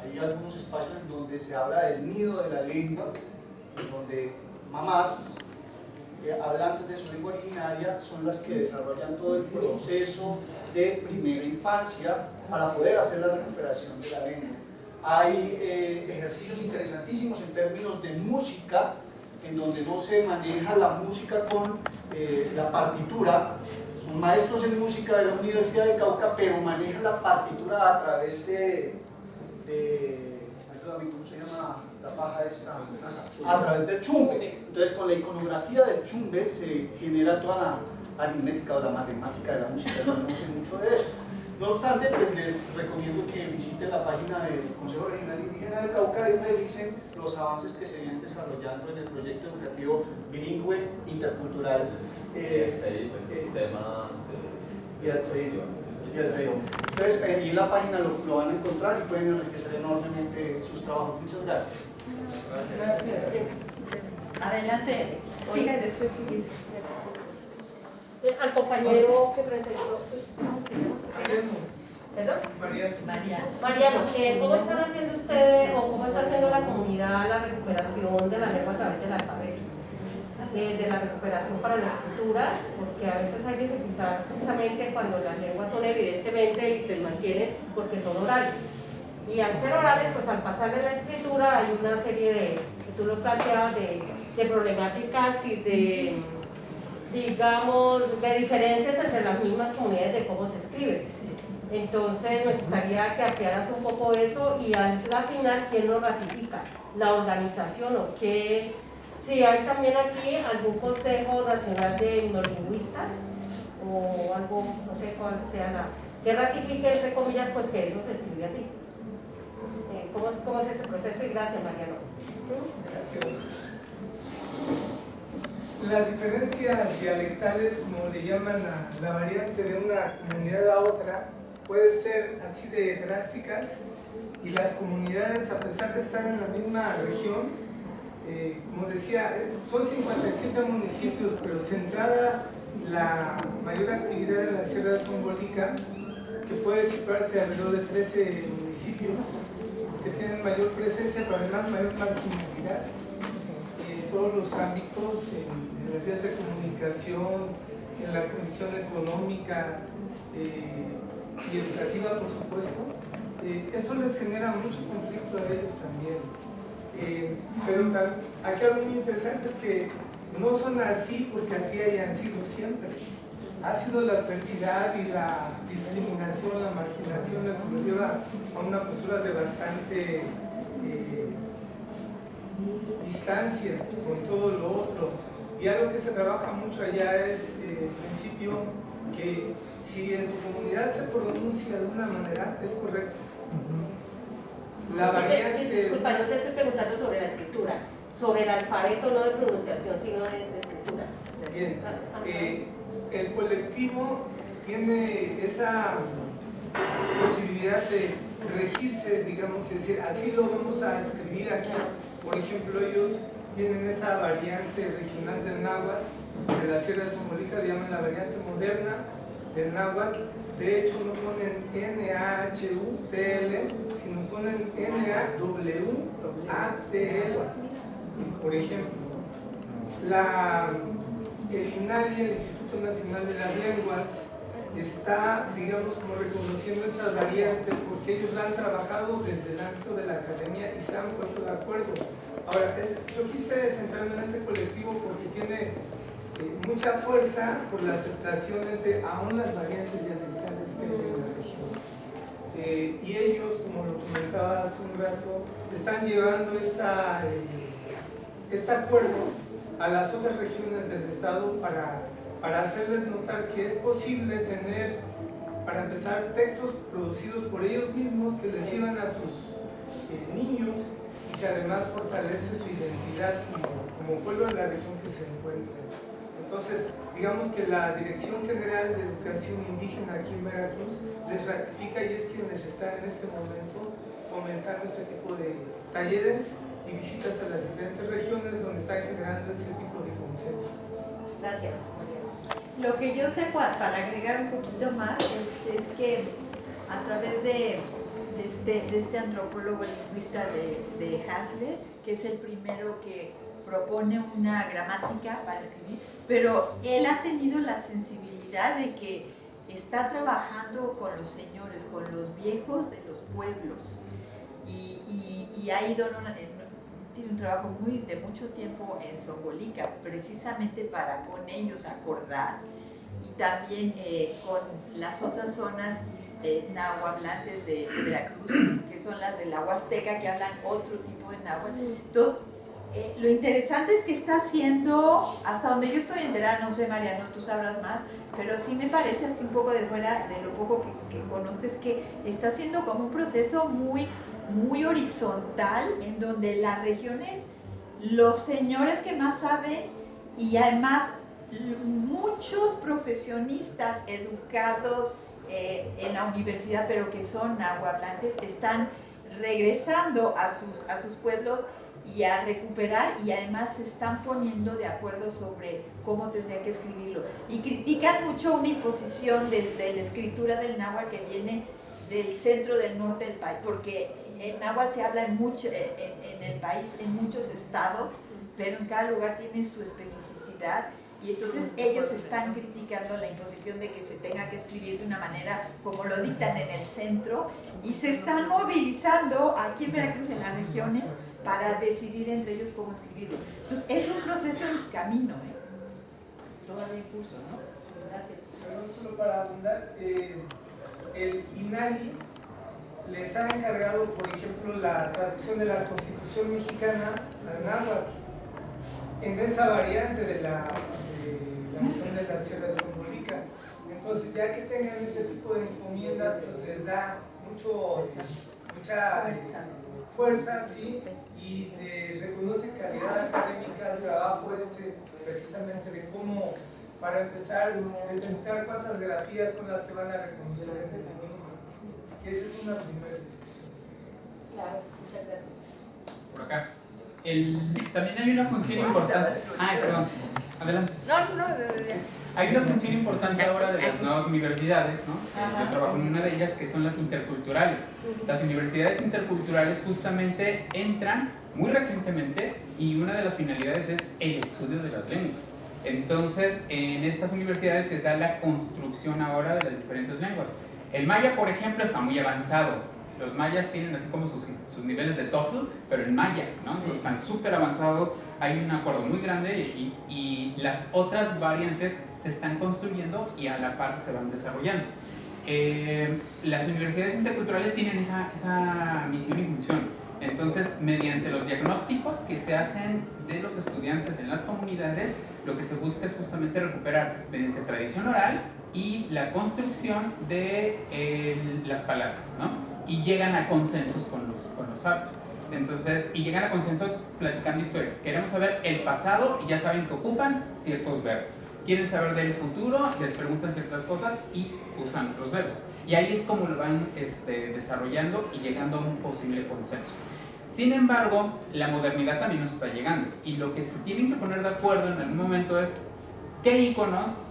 Hay algunos espacios en donde se habla del nido de la lengua, en donde mamás hablantes de su lengua originaria son las que desarrollan todo el proceso de primera infancia para poder hacer la recuperación de la lengua. Hay ejercicios interesantísimos en términos de música, en donde no se maneja la música con la partitura. Son maestros en música de la Universidad de Cauca, pero manejan la partitura a través ayúdame, ¿cómo se llama la faja esta? A través del chumbe. Entonces, con la iconografía del chumbe se genera toda la aritmética o la matemática de la música. Yo no sé mucho de eso. No obstante, pues les recomiendo que visiten la página del Consejo Regional Indígena de Cauca y revisen los avances que se vienen desarrollando en el proyecto educativo bilingüe intercultural. El sistema Entonces, ahí en la página lo van a encontrar y pueden enriquecer enormemente sus trabajos. Muchas gracias. Gracias. Adelante. Sí. Oiga, después sigues. Al compañero que presentó. ¿Perdón? Mariano, ¿cómo están haciendo ustedes o cómo está haciendo la comunidad la recuperación de la lengua a través del alfabeto? De la recuperación para la escritura, porque a veces hay dificultad justamente cuando las lenguas son evidentemente y se mantienen porque son orales. Y al ser orales, pues al pasarle la escritura hay una serie de, que tú lo planteabas, de problemáticas y de, digamos, de diferencias entre las mismas comunidades de cómo se escribe. Entonces me gustaría que ampliaras un poco eso y al final, ¿quién lo ratifica? ¿La organización o qué? Si hay también aquí algún Consejo Nacional de Minorlingüistas o algo, no sé cuál sea la, que ratifique, entre comillas, pues que eso se escribe así. ¿Cómo es ese proceso? Y gracias, Mariano. Gracias. Las diferencias dialectales, como le llaman a la variante de una comunidad a otra, pueden ser así de drásticas, y las comunidades, a pesar de estar en la misma región, como decía, son 57 municipios, pero centrada la mayor actividad en la Sierra de Zongolica, que puede situarse alrededor de 13 municipios, los que tienen mayor presencia, pero además mayor marginalidad en todos los ámbitos, en las vías de comunicación, en la condición económica y educativa, por supuesto. Eso les genera mucho conflicto a ellos también. Pero aquí algo muy interesante es que no son así porque así hayan sido siempre. ha sido la adversidad y la discriminación, la marginación, la que nos lleva a una postura de bastante distancia con todo lo otro. Y algo que se trabaja mucho allá es el principio que si en tu comunidad se pronuncia de una manera, es correcto. La variante... Disculpa, yo te estoy preguntando sobre la escritura, sobre el alfabeto, no de pronunciación, sino de escritura. Bien, el colectivo tiene esa posibilidad de regirse, digamos, y decir, así lo vamos a escribir aquí. Por ejemplo, ellos tienen esa variante regional del náhuatl, de la Sierra de Zongolica, le llaman la variante moderna del náhuatl. De hecho, no ponen N-A-H-U-T-L, sino ponen N-A-W-A-T-L. Por ejemplo, el INALI, el Instituto Nacional de las Lenguas, está, digamos, como reconociendo esa variante porque ellos la han trabajado desde el ámbito de la academia y se han puesto de acuerdo. Ahora, yo quise centrarme en ese colectivo porque tiene mucha fuerza por la aceptación entre aún las variantes dialectales que hay en la región. Y ellos, como lo comentaba hace un rato, están llevando este acuerdo a las otras regiones del estado para hacerles notar que es posible tener, para empezar, textos producidos por ellos mismos que les sirvan a sus niños y que además fortalece su identidad como pueblo de la región que se encuentra. Entonces, digamos que la Dirección General de Educación Indígena aquí en Veracruz les ratifica y es quien les está en este momento fomentando este tipo de talleres y visitas a las diferentes regiones donde están generando ese tipo de consenso. Gracias. Lo que yo sé, para agregar un poquito más, es que a través de este antropólogo lingüista de Hassler, que es el primero que propone una gramática para escribir, pero él ha tenido la sensibilidad de que está trabajando con los señores, con los viejos de los pueblos, y ha ido tiene un trabajo de mucho tiempo en Zongolica, precisamente para con ellos acordar, y también con las otras zonas nahuablantes de Veracruz, que son las de la Huasteca, que hablan otro tipo de náhuatl. Entonces, lo interesante es que está haciendo, hasta donde yo estoy enterada, no sé, Mariano, tú sabrás más, pero sí me parece así un poco de fuera de lo poco que conozco, es que está haciendo como un proceso muy horizontal, en donde las regiones, los señores que más saben, y además muchos profesionistas educados en la universidad, pero que son nahuablantes, están regresando a sus pueblos y a recuperar, y además se están poniendo de acuerdo sobre cómo tendría que escribirlo. Y critican mucho una imposición de la escritura del náhuatl que viene del centro del norte del país, porque el náhuatl se habla en el país, en muchos estados, pero en cada lugar tiene su especificidad, y entonces ellos están criticando la imposición de que se tenga que escribir de una manera como lo dictan en el centro, y se están movilizando aquí en Veracruz, en las regiones, para decidir entre ellos cómo escribirlo. Entonces es un proceso en camino, todavía en curso, ¿no? Gracias. Pero solo para abundar, el INALI les ha encargado, por ejemplo, la traducción de la Constitución mexicana al náhuatl en esa variante de la región de la Sierra de Zongolica. Entonces, ya que tengan este tipo de encomiendas, pues les da mucha fuerza, ¿sí? Y reconoce calidad académica al trabajo precisamente de cómo, para empezar, detectar cuántas grafías son las que van a reconocer en el idioma. Que esa es una primera discusión. Claro, muchas gracias. Por acá. También hay una función importante. Perdón. Adelante. No. Hay una función importante ahora de las nuevas universidades, ¿no? Yo trabajo en una de ellas, que son las interculturales. Las universidades interculturales justamente entran muy recientemente, y una de las finalidades es el estudio de las lenguas. Entonces, en estas universidades se da la construcción ahora de las diferentes lenguas. El maya, por ejemplo, está muy avanzado. los mayas tienen así como sus niveles de TOEFL, pero en maya, ¿no? Entonces están súper avanzados, hay un acuerdo muy grande y las otras variantes se están construyendo y a la par se van desarrollando. Las universidades interculturales tienen esa misión y función. Entonces, mediante los diagnósticos que se hacen de los estudiantes en las comunidades, lo que se busca es justamente recuperar mediante tradición oral y la construcción de las palabras, ¿no? Y llegan a consensos con los sabios. Entonces, y llegan a consensos platicando historias. Queremos saber el pasado y ya saben que ocupan ciertos verbos. Quieren saber del futuro, les preguntan ciertas cosas y usan los verbos. Y ahí es como lo van desarrollando y llegando a un posible consenso. Sin embargo, la modernidad también nos está llegando. Y lo que se tienen que poner de acuerdo en algún momento es qué iconos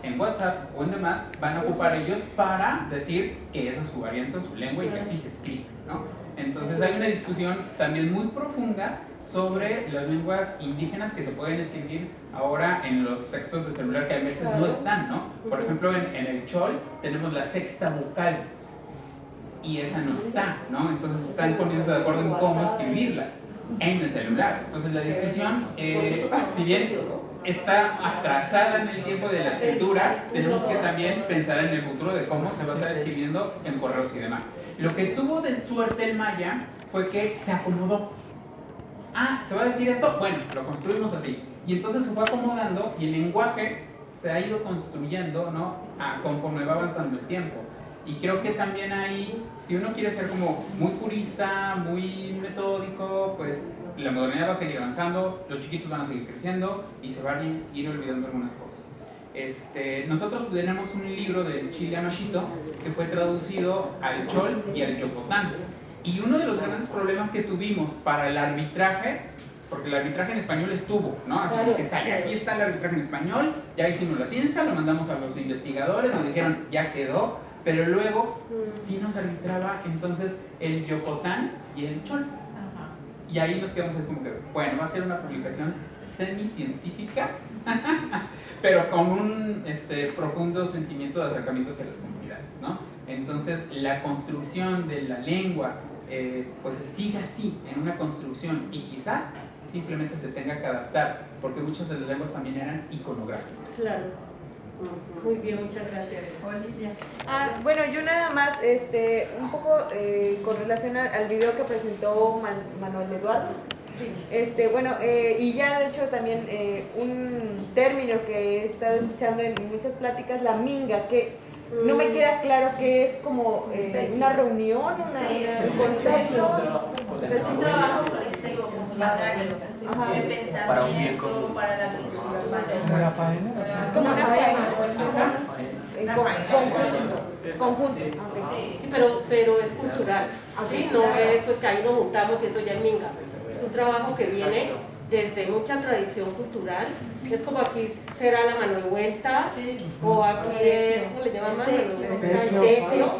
en WhatsApp o en demás van a ocupar ellos para decir que esa es su variante o su lengua y que así se escribe, ¿no? Entonces hay una discusión también muy profunda sobre las lenguas indígenas que se pueden escribir ahora en los textos de celular que a veces no están, ¿no? Por ejemplo, en el chol tenemos la sexta vocal y esa no está, ¿no? Entonces están poniéndose de acuerdo en cómo escribirla en el celular. Entonces la discusión, si bien está atrasada en el tiempo de la escritura, tenemos que también pensar en el futuro de cómo se va a estar escribiendo en correos y demás. Lo que tuvo de suerte el maya fue que se acomodó. Ah, ¿se va a decir esto? Bueno, lo construimos así. Y entonces se fue acomodando y el lenguaje se ha ido construyendo, ¿no? Conforme va avanzando el tiempo. Y creo que también ahí, si uno quiere ser como muy purista, muy metódico, pues la modernidad va a seguir avanzando, los chiquitos van a seguir creciendo y se van a ir olvidando algunas cosas. Nosotros tenemos un libro de Chile Amashito que fue traducido al chol y al yocotán. Y uno de los grandes problemas que tuvimos para el arbitraje, porque el arbitraje en español estuvo, ¿no? Así que sale, aquí está el arbitraje en español, ya hicimos la ciencia, lo mandamos a los investigadores, nos dijeron, ya quedó, pero luego, ¿quién nos arbitraba? Entonces, el yocotán y el chol. Y ahí nos quedamos así como que, bueno, va a ser una publicación semicientífica, pero con un profundo sentimiento de acercamiento hacia las comunidades, ¿no? Entonces, la construcción de la lengua, pues sigue así, en una construcción, y quizás simplemente se tenga que adaptar, porque muchas de las lenguas también eran iconográficas. Claro. Muy bien, muchas gracias. Olivia. Bueno, yo nada más, un poco con relación al video que presentó Manuel Eduardo. Sí. Bueno, y ya de hecho también un término que he estado escuchando en muchas pláticas, la minga, que no me queda claro que es como una reunión, un consenso. Es un trabajo colectivo, comunitario, de pensamiento para la cultura. Como una faena. Conjunto. Sí, pero es cultural. ¿Sí? No es pues que ahí nos juntamos y eso ya es minga. Es un trabajo que viene desde mucha tradición cultural. Es como aquí será la mano de vuelta, o aquí es, ¿cómo le llaman mano de vuelta? El teclo.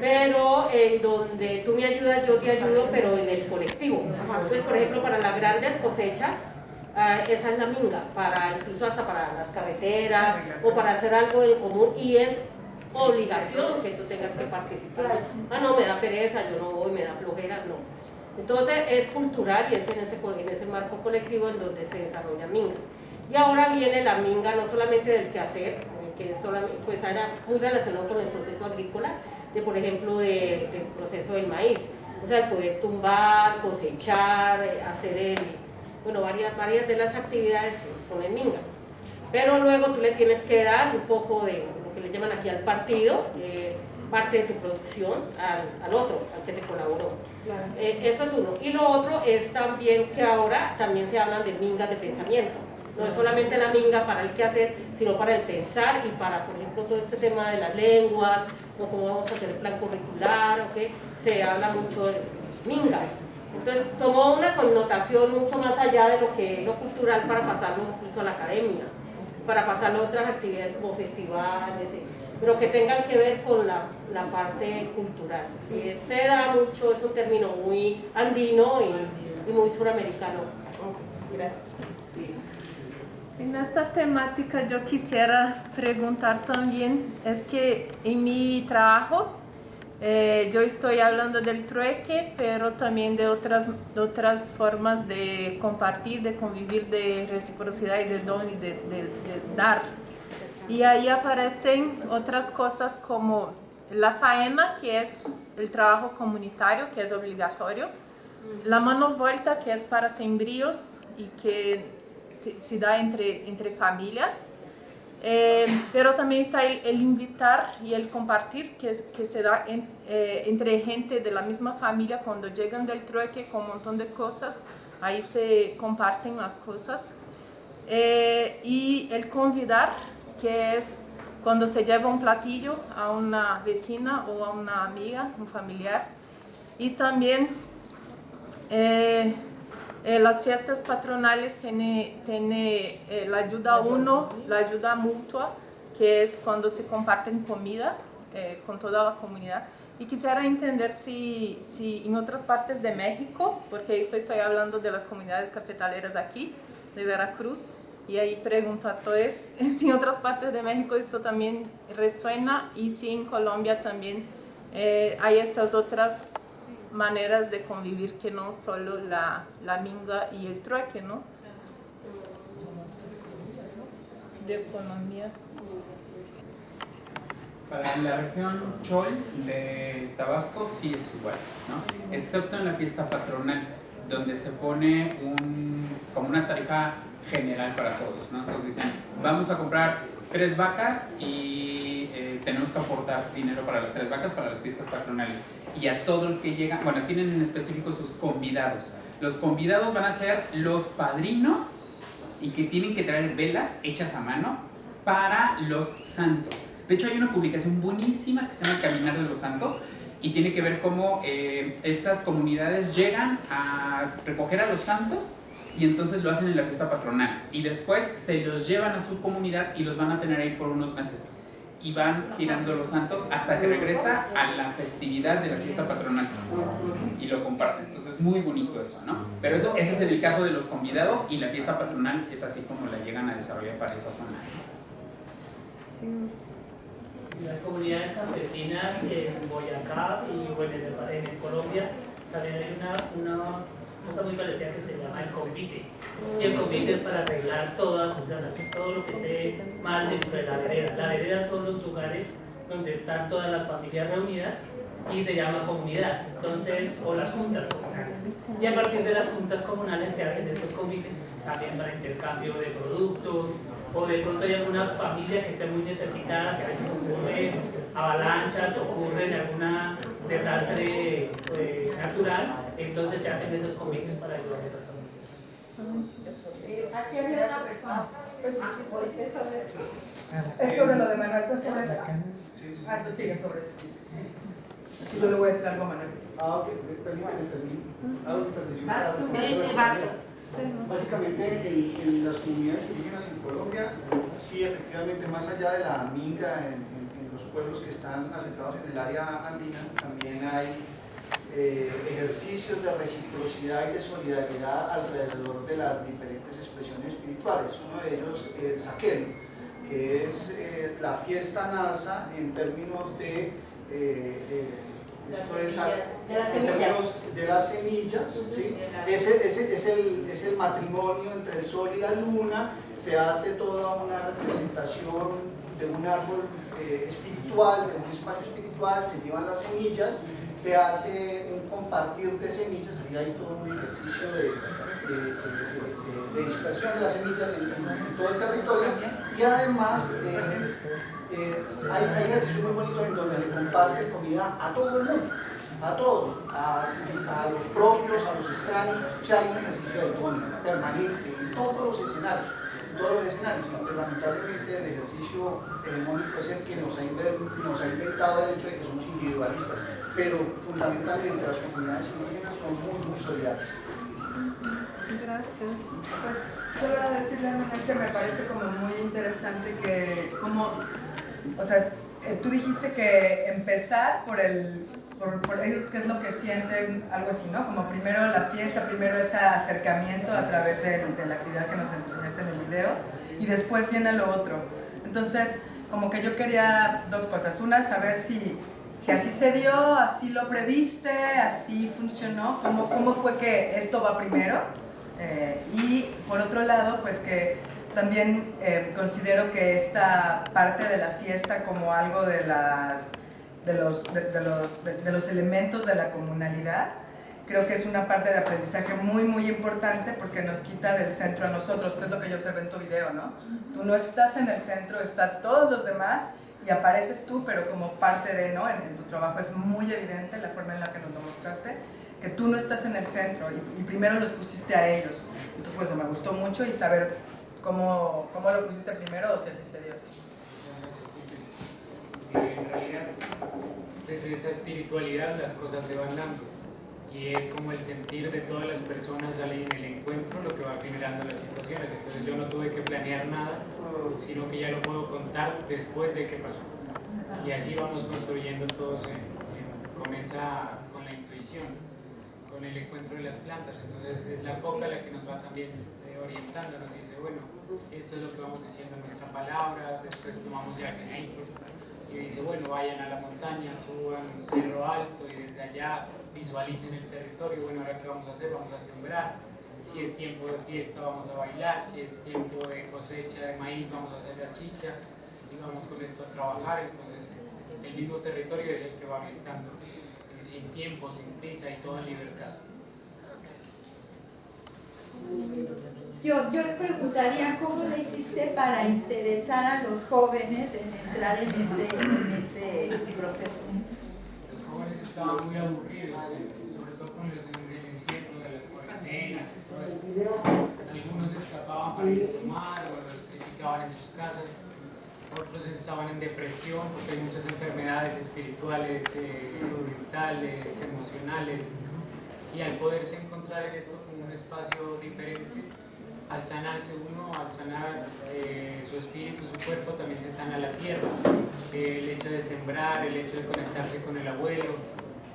Pero en donde tú me ayudas, yo te ayudo, pero en el colectivo. Entonces, por ejemplo, para las grandes cosechas, esa es la minga, incluso hasta para las carreteras o para hacer algo en común, y es obligación que tú tengas que participar. No, me da pereza, yo no voy, me da flojera, no. Entonces es cultural y es en ese marco colectivo en donde se desarrollan mingas. Y ahora viene la minga no solamente del quehacer, que es pues era muy relacionado con el proceso agrícola, por ejemplo del proceso del maíz, o sea, el poder tumbar, cosechar, hacer varias de las actividades son en minga. Pero luego tú le tienes que dar un poco de lo que le llaman aquí al partido, parte de tu producción al otro, al que te colaboró. Claro. Eso es uno. Y lo otro es también que ahora también se hablan de mingas de pensamiento. No es solamente la minga para el quehacer, sino para el pensar y para, por ejemplo, todo este tema de las lenguas, o cómo vamos a hacer el plan curricular, ¿okay? Se habla mucho de mingas. Entonces tomó una connotación mucho más allá de lo que es lo cultural para pasarlo incluso a la academia, para pasarlo a otras actividades como festivales, pero que tengan que ver con la parte cultural. Se da mucho, es un término muy andino y muy suramericano. Gracias. En esta temática yo quisiera preguntar también, es que en mi trabajo Yo estoy hablando del trueque, pero también de otras formas de compartir, de convivir, de reciprocidad y de don y de dar. Y ahí aparecen otras cosas como la faena, que es el trabajo comunitario, que es obligatorio, la mano vuelta, que es para sembríos y que se da entre familias. Pero también está el invitar y el compartir que se da entre gente de la misma familia cuando llegan del trueque con un montón de cosas, ahí se comparten las cosas. Y el convidar, que es cuando se lleva un platillo a una vecina o a una amiga, un familiar. Y también las fiestas patronales tiene la ayuda a uno, la ayuda mutua, que es cuando se comparten comida con toda la comunidad. Y quisiera entender si en otras partes de México, porque estoy hablando de las comunidades cafetaleras aquí, de Veracruz, y ahí pregunto a todos si en otras partes de México esto también resuena y si en Colombia también hay estas otras maneras de convivir que no solo la minga y el trueque, ¿no? De economía. Para la región Chol de Tabasco sí es igual, ¿no? Excepto en la fiesta patronal, donde se pone como una tarifa general para todos, ¿no? Entonces dicen, vamos a comprar 3 vacas y tenemos que aportar dinero para las 3 vacas para las fiestas patronales. Y a todo el que llega, bueno, tienen en específico sus convidados. Los convidados van a ser los padrinos y que tienen que traer velas hechas a mano para los santos. De hecho, hay una publicación buenísima que se llama Caminar de los Santos y tiene que ver cómo estas comunidades llegan a recoger a los santos y entonces lo hacen en la fiesta patronal. Y después se los llevan a su comunidad y los van a tener ahí por unos meses. Y van girando los santos hasta que regresa a la festividad de la fiesta patronal y lo comparten. Entonces es muy bonito eso, ¿no? Pero ese es el caso de los convidados y la fiesta patronal es así como la llegan a desarrollar para esa zona. Las comunidades campesinas en Boyacá y bueno, en Colombia también hay una cosa muy parecida que se llama el convite. Y el convite es para arreglar todo lo que esté mal dentro de la vereda. La vereda son los lugares donde están todas las familias reunidas y se llama comunidad, entonces, o las juntas comunales. Y a partir de las juntas comunales se hacen estos convites también para intercambio de productos, o de pronto hay alguna familia que esté muy necesitada, que a veces ocurre avalanchas, ocurre algún desastre natural, entonces se hacen esos convites para ayudar a esas familias. Aquí había una persona. Es sobre lo de Manuel, ¿tú sobre eso? Ah, tú sigues sobre eso. Aquí yo le voy a decir algo a Manuel. Ok, básicamente en las comunidades indígenas en Colombia, sí, efectivamente, más allá de la minga en los pueblos que están asentados en el área andina, también hay ejercicios de reciprocidad y de solidaridad alrededor de las diferentes expresiones espirituales. Uno de ellos es el saqueno, que es la fiesta nasa en términos de de las semillas, ¿sí? Es el matrimonio entre el sol y la luna, se hace toda una representación de un árbol espiritual, de un espacio espiritual, se llevan las semillas, se hace un compartir de semillas, ahí hay todo un ejercicio de dispersión de las semillas en todo el territorio, y además hay ejercicios muy bonitos en donde le comparten comida a todo el mundo, a todos, a los propios, a los extraños. O sea, hay un ejercicio de don permanente en todos los escenarios. Aunque lamentablemente el ejercicio hegemónico es el que nos ha inventado el hecho de que somos individualistas, pero fundamentalmente las comunidades indígenas son muy solidarias. Gracias. Pues solo decirle a Manuel que me parece como muy interesante que o sea, tú dijiste que empezar por ellos, qué es lo que sienten, algo así, ¿no? Como primero la fiesta, primero ese acercamiento a través de la actividad que nos enseñaste en el video, y después viene lo otro. Entonces, como que yo quería dos cosas. Una, saber si si así se dio, así lo previste, así funcionó, cómo fue que esto va primero. Y por otro lado, pues que también considero que esta parte de la fiesta como algo de los elementos de la comunalidad, creo que es una parte de aprendizaje muy, muy importante porque nos quita del centro a nosotros, que es lo que yo observé en tu video, ¿no? Tú no estás en el centro, están todos los demás y apareces tú, pero como parte de, ¿no? En tu trabajo es muy evidente la forma en la que nos lo mostraste, que tú no estás en el centro y primero los pusiste a ellos. Entonces, pues me gustó mucho y saber cómo lo pusiste primero o si así se dio. En realidad, desde esa espiritualidad las cosas se van dando y es como el sentir de todas las personas en el encuentro lo que va generando las situaciones. Entonces yo no tuve que planear nada, sino que ya lo puedo contar después de que pasó. Y así vamos construyendo todos con la intuición, con el encuentro de las plantas. Entonces es la coca la que nos va también orientando, nos dice, bueno, esto es lo que vamos diciendo en nuestra palabra, después tomamos ya que sí, y dice, bueno, vayan a la montaña, suban un cerro alto y desde allá visualicen el territorio. Bueno, ahora qué vamos a hacer, vamos a sembrar. Si es tiempo de fiesta, vamos a bailar. Si es tiempo de cosecha de maíz, vamos a hacer la chicha y vamos con esto a trabajar. Entonces el mismo territorio es el que va orientando, sin tiempo, sin prisa y toda libertad. Yo le preguntaría cómo le hiciste para interesar a los jóvenes en entrar en ese proceso. Los jóvenes estaban muy aburridos, sobre todo con el encierro de las cuarentenas. Algunos escapaban para ir a tomar o los criticaban en sus casas. Otros estaban en depresión porque hay muchas enfermedades espirituales, mentales, emocionales. Y al poderse encontrar en esto como un espacio diferente, al sanarse uno, al sanar su espíritu, su cuerpo, también se sana la tierra. El hecho de sembrar, el hecho de conectarse con el abuelo.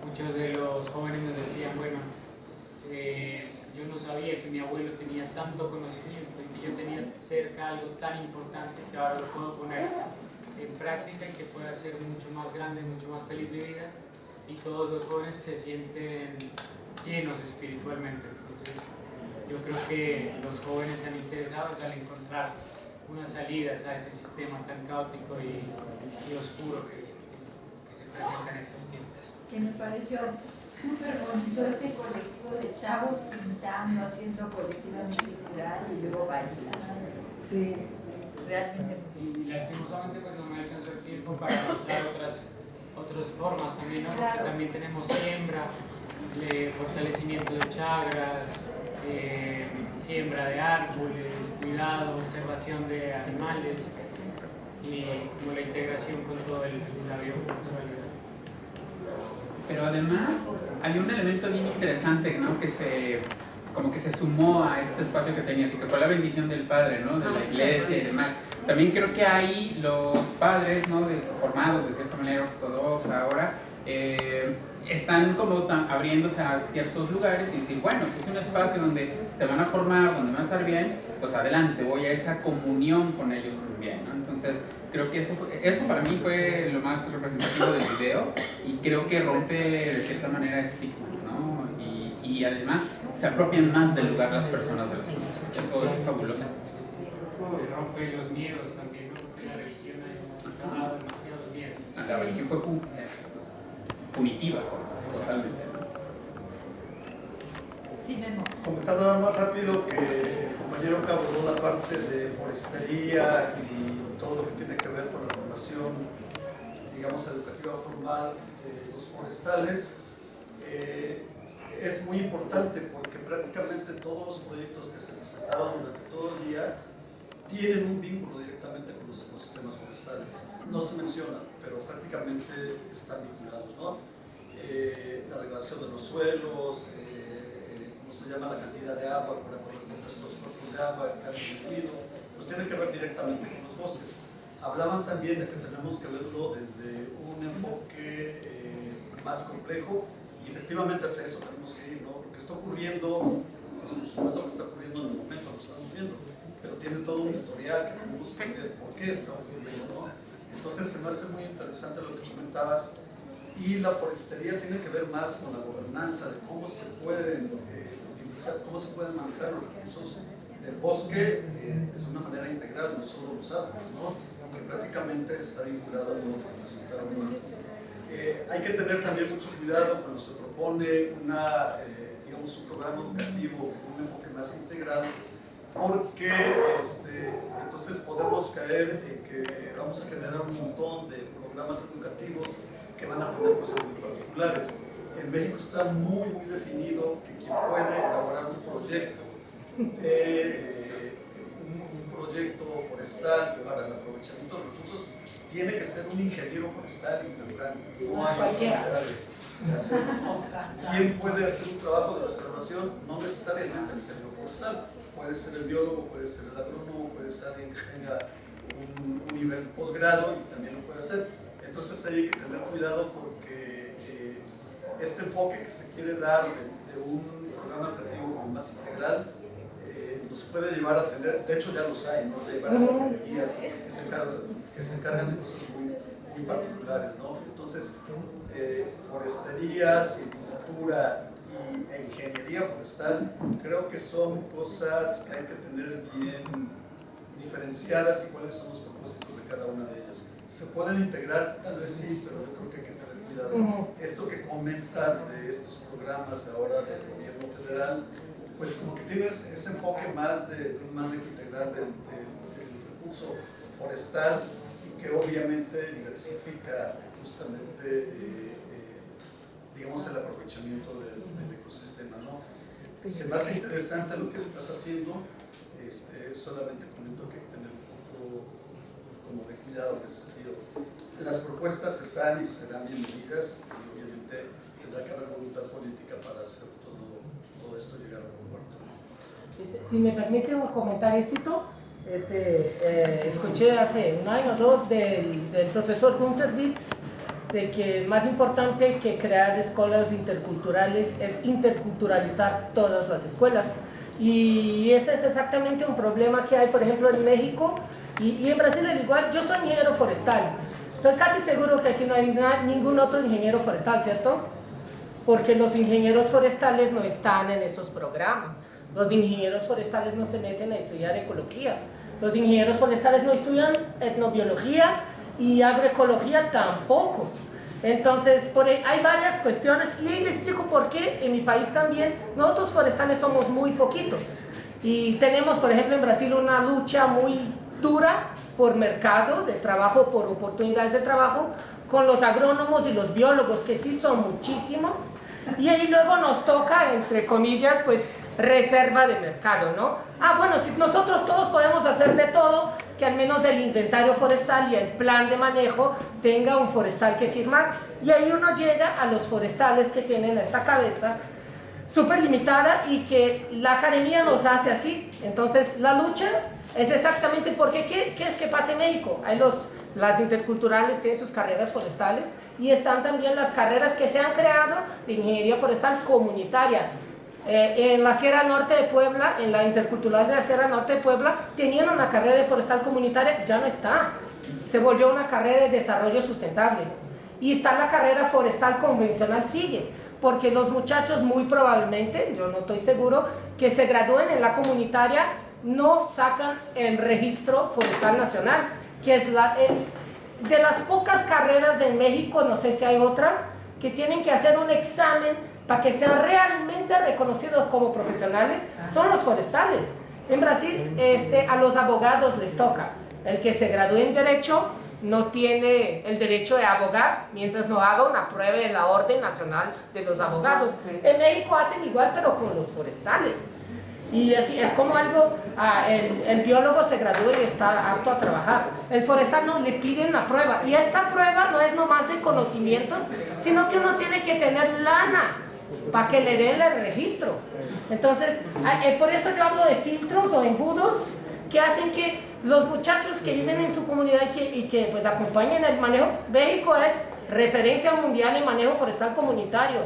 Muchos de los jóvenes nos decían, bueno, yo no sabía que mi abuelo tenía tanto conocimiento y que yo tenía cerca algo tan importante que ahora lo puedo poner en práctica y que pueda ser mucho más grande, mucho más feliz mi vida. Y todos los jóvenes se sienten llenos espiritualmente. Entonces, yo creo que los jóvenes se han interesado al encontrar unas salidas a ese sistema tan caótico y oscuro que se presenta en estos tiempos. Que me pareció súper bonito ese colectivo de chavos pintando, haciendo colectiva musical y luego bailando. Sí, realmente. Y lastimosamente pues no me alcanzó el tiempo para mostrar otras formas también, ¿no? Porque también tenemos siembra, fortalecimiento de chakras, siembra de árboles, cuidado, observación de animales y como la integración con todo la bioculturalidad. Pero además hay un elemento bien interesante, ¿no? que se sumó a este espacio que tenías y que fue la bendición del padre, ¿no? De la iglesia y demás. También creo que ahí los padres, ¿no? Formados de cierta manera ortodoxa ahora, están como abriéndose a ciertos lugares y decir, bueno, si es un espacio donde se van a formar, donde van a estar bien, pues adelante, voy a esa comunión con ellos también, ¿no? Entonces, creo que eso para mí fue lo más representativo del video y creo que rompe de cierta manera estigmas, ¿no? Y además se apropian más del lugar las personas de los otros. Eso es fabuloso. Rompe los miedos también, ¿no? Porque la religión ha dado demasiados miedos. La religión fue punitiva, totalmente. Sí, Memo. Comentar nada más rápido que el compañero que abordó la parte de forestería y todo lo que tiene que ver con la formación, digamos, educativa formal de los forestales, es muy importante porque prácticamente todos los proyectos que se presentaron durante todo el día tienen un vínculo directamente con los ecosistemas forestales. No se menciona, pero prácticamente están vinculados, ¿no? La degradación de los suelos, ¿cómo se llama? La cantidad de agua, por ejemplo, estos cuerpos de agua, el cambio de fluido, pues tiene que ver directamente con los bosques. Hablaban también de que tenemos que verlo desde un enfoque más complejo y efectivamente hacia eso tenemos que ir, ¿no? Lo que está ocurriendo, pues, por supuesto lo que está ocurriendo en el momento, lo estamos viendo, pero tiene todo un historial que tenemos que ver por qué está ocurriendo, ¿no? Entonces se me hace muy interesante lo que comentabas y la forestería tiene que ver más con la gobernanza de cómo se pueden utilizar, cómo se pueden manejar los recursos del bosque de una manera integral, no solo los árboles, ¿no? Que prácticamente está vinculado a todo representar humano. Hay que tener también mucho cuidado cuando se propone digamos, un programa educativo con un enfoque más integral, porque entonces podemos caer en que vamos a generar un montón de programas educativos que van a tener cosas muy particulares. En México está muy definido que quien puede elaborar un proyecto forestal para el aprovechamiento de recursos tiene que ser un ingeniero forestal integrante. No hay manera de hacerlo, ¿no? ¿Quién puede hacer un trabajo de restauración? No necesariamente el ingeniero forestal. Puede ser el biólogo, puede ser el agrónomo, puede ser alguien que tenga un nivel posgrado y también lo puede hacer. Entonces ahí hay que tener cuidado porque este enfoque que se quiere dar de un programa educativo como más integral nos puede llevar a tener, de hecho ya los hay, ¿no? Hay varias secretarías que se encargan de cosas muy particulares, ¿no? Entonces, forestería, silvicultura e ingeniería forestal creo que son cosas que hay que tener bien diferenciadas y cuáles son los propósitos de cada una de ellas. Se pueden integrar, tal vez sí, pero yo creo que hay que tener cuidado. Esto que comentas de estos programas ahora del gobierno federal, pues como que tienes ese enfoque más de un manejo integral del recurso forestal y que obviamente diversifica justamente, digamos, el aprovechamiento del ecosistema, ¿no? Se me hace interesante lo que estás haciendo, solamente comento que hay que tener un poco como de cuidado en ese sentido. Las propuestas están y serán bienvenidas y obviamente tendrá que haber voluntad política para hacer todo esto llegar a un puerto. Si me permite un comentario, escuché hace un año o dos del profesor Gunter Dietz de que más importante que crear escuelas interculturales es interculturalizar todas las escuelas. Y ese es exactamente un problema que hay, por ejemplo, en México y en Brasil al igual. Yo soy ingeniero forestal. Estoy casi seguro que aquí no hay ningún otro ingeniero forestal, ¿cierto? Porque los ingenieros forestales no están en esos programas. Los ingenieros forestales no se meten a estudiar ecología. Los ingenieros forestales no estudian etnobiología y agroecología tampoco. Entonces, hay varias cuestiones y ahí les explico por qué en mi país también nosotros forestales somos muy poquitos. Y tenemos, por ejemplo, en Brasil una lucha muy dura por mercado de trabajo, por oportunidades de trabajo, con los agrónomos y los biólogos, que sí son muchísimos. Y ahí luego nos toca, entre comillas, pues reserva de mercado, ¿no? Bueno, si nosotros todos podemos hacer de todo, que al menos el inventario forestal y el plan de manejo tenga un forestal que firmar. Y ahí uno llega a los forestales que tienen esta cabeza súper limitada y que la academia nos hace así. Entonces la lucha es exactamente porque ¿qué es que pasa en México? Hay las interculturales tienen sus carreras forestales y están también las carreras que se han creado de ingeniería forestal comunitaria. En la Sierra Norte de Puebla, en la intercultural de la Sierra Norte de Puebla, tenían una carrera de forestal comunitaria, ya no está. Se volvió una carrera de desarrollo sustentable. Y está la carrera forestal convencional, sigue. Porque los muchachos muy probablemente, yo no estoy seguro, que se gradúen en la comunitaria, no sacan el registro forestal nacional, que es de las pocas carreras en México, no sé si hay otras, que tienen que hacer un examen para que sean realmente reconocidos como profesionales, son los forestales. En Brasil, a los abogados les toca. El que se gradúe en Derecho no tiene el derecho de abogar mientras no haga una prueba de la Orden Nacional de los Abogados. En México hacen igual, pero con los forestales. Y así es como algo, el biólogo se gradúa y está apto a trabajar. El forestal no, le piden una prueba. Y esta prueba no es nomás de conocimientos, sino que uno tiene que tener lana para que le den el registro. Entonces, por eso yo hablo de filtros o embudos que hacen que los muchachos que viven en su comunidad y que pues acompañen el manejo. México es referencia mundial en manejo forestal comunitario.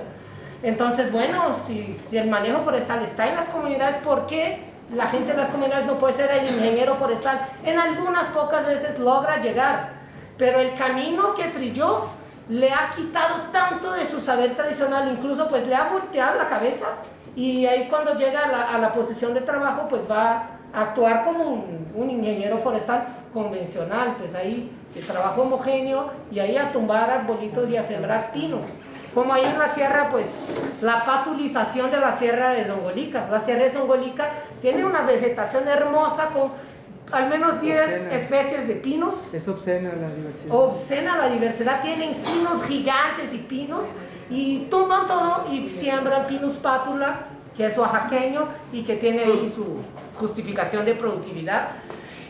Entonces, bueno, si el manejo forestal está en las comunidades, ¿por qué la gente de las comunidades no puede ser el ingeniero forestal? En algunas pocas veces logra llegar, pero el camino que trilló le ha quitado tanto de su saber tradicional, incluso pues le ha volteado la cabeza, y ahí cuando llega a la posición de trabajo pues va a actuar como un ingeniero forestal convencional, pues ahí de trabajo homogéneo, y ahí a tumbar arbolitos y a sembrar pino. Como ahí en la sierra, pues la patulización de la sierra de Zongolica. La sierra de Zongolica tiene una vegetación hermosa con al menos 10 especies de pinos. Es obscena la diversidad. Obscena la diversidad, tienen encinos gigantes y pinos, y tumban todo y siembran pinus pátula, que es oaxaqueño y que tiene ahí su justificación de productividad.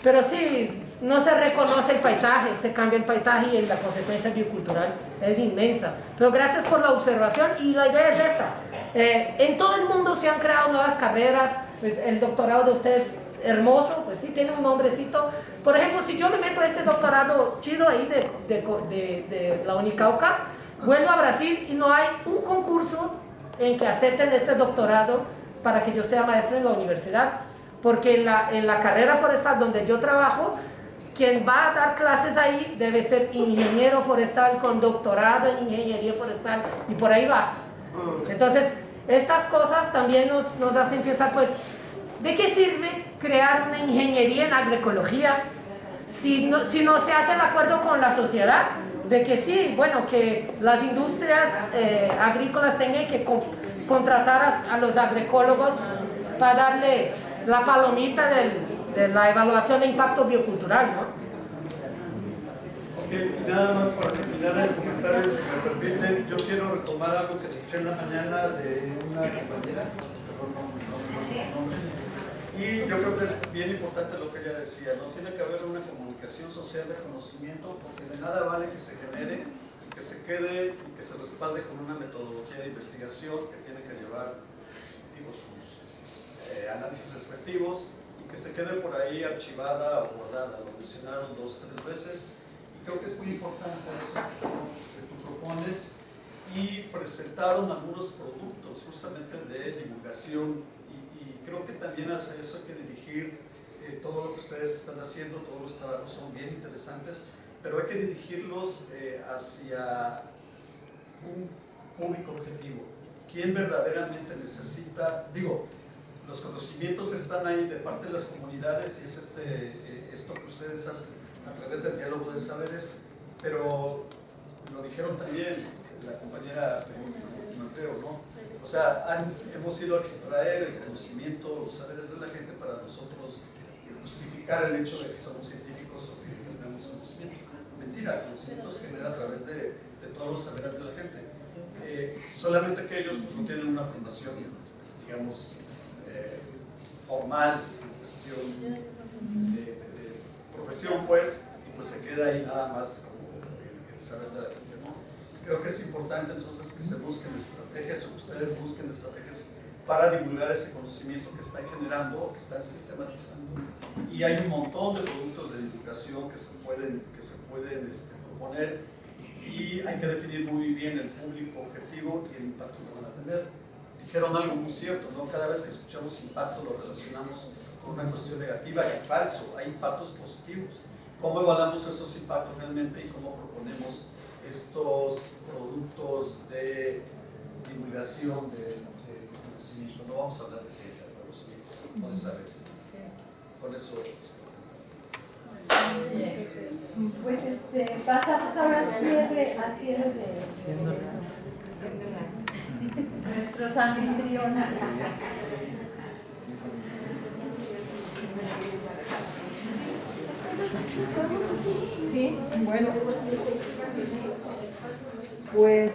Pero sí, no se reconoce el paisaje, se cambia el paisaje, y la consecuencia biocultural es inmensa. Pero gracias por la observación, y la idea es esta. En todo el mundo se han creado nuevas carreras, pues el doctorado de ustedes hermoso, pues sí, tiene un nombrecito. Por ejemplo, si yo me meto a este doctorado chido ahí de la Unicauca, vuelvo a Brasil y no hay un concurso en que acepten este doctorado para que yo sea maestro en la universidad, porque en la carrera forestal donde yo trabajo, quien va a dar clases ahí debe ser ingeniero forestal con doctorado en ingeniería forestal, y por ahí va. Entonces, estas cosas también nos hacen pensar, pues, ¿de qué sirve crear una ingeniería en agroecología si no se hace el acuerdo con la sociedad de que sí, bueno, que las industrias agrícolas tengan que contratar a los agroecólogos para darle la palomita de la evaluación de impacto biocultural, ¿no? Ok, nada más para terminar el comentario, si me permiten, yo quiero retomar algo que escuché en la mañana de una compañera, y yo creo que es bien importante lo que ella decía, ¿no? Tiene que haber una comunicación social de conocimiento, porque de nada vale que se genere, que se quede y que se respalde con una metodología de investigación que tiene que llevar, digo, sus análisis respectivos, y que se quede por ahí archivada o guardada. Lo mencionaron 2 o 3 veces, y creo que es muy importante eso que tú propones, y presentaron algunos productos justamente de divulgación, y creo que también hacia eso hay que dirigir todo lo que ustedes están haciendo. Todos los trabajos son bien interesantes, pero hay que dirigirlos hacia un público objetivo. ¿Quién verdaderamente necesita? Digo, los conocimientos están ahí de parte de las comunidades, y es esto que ustedes hacen a través del diálogo de saberes, pero lo dijeron también la compañera Mateo, ¿no? O sea, hemos ido a extraer el conocimiento, los saberes de la gente para nosotros justificar el hecho de que somos científicos o que tenemos conocimiento. Mentira, el conocimiento se genera a través de todos los saberes de la gente. Solamente que ellos pues, no tienen una formación, digamos, formal, cuestión de profesión, pues, y pues se queda ahí nada más como el saber de la gente, ¿no? Creo que es importante entonces que se busquen estrategias, o que ustedes busquen estrategias para divulgar ese conocimiento que están generando o que están sistematizando. Y hay un montón de productos de divulgación que se pueden proponer, y hay que definir muy bien el público objetivo y el impacto que van a tener. Dijeron algo muy cierto, ¿no? Cada vez que escuchamos impacto lo relacionamos con una cuestión negativa, y falso. Hay impactos positivos. ¿Cómo evaluamos esos impactos realmente, y cómo proponemos estos productos de divulgación de conocimiento? No vamos a hablar de ciencia, de conocimiento, no de saberes. Con eso pues pasamos ahora al cierre de nuestros anfitriones. Sí, bueno, pues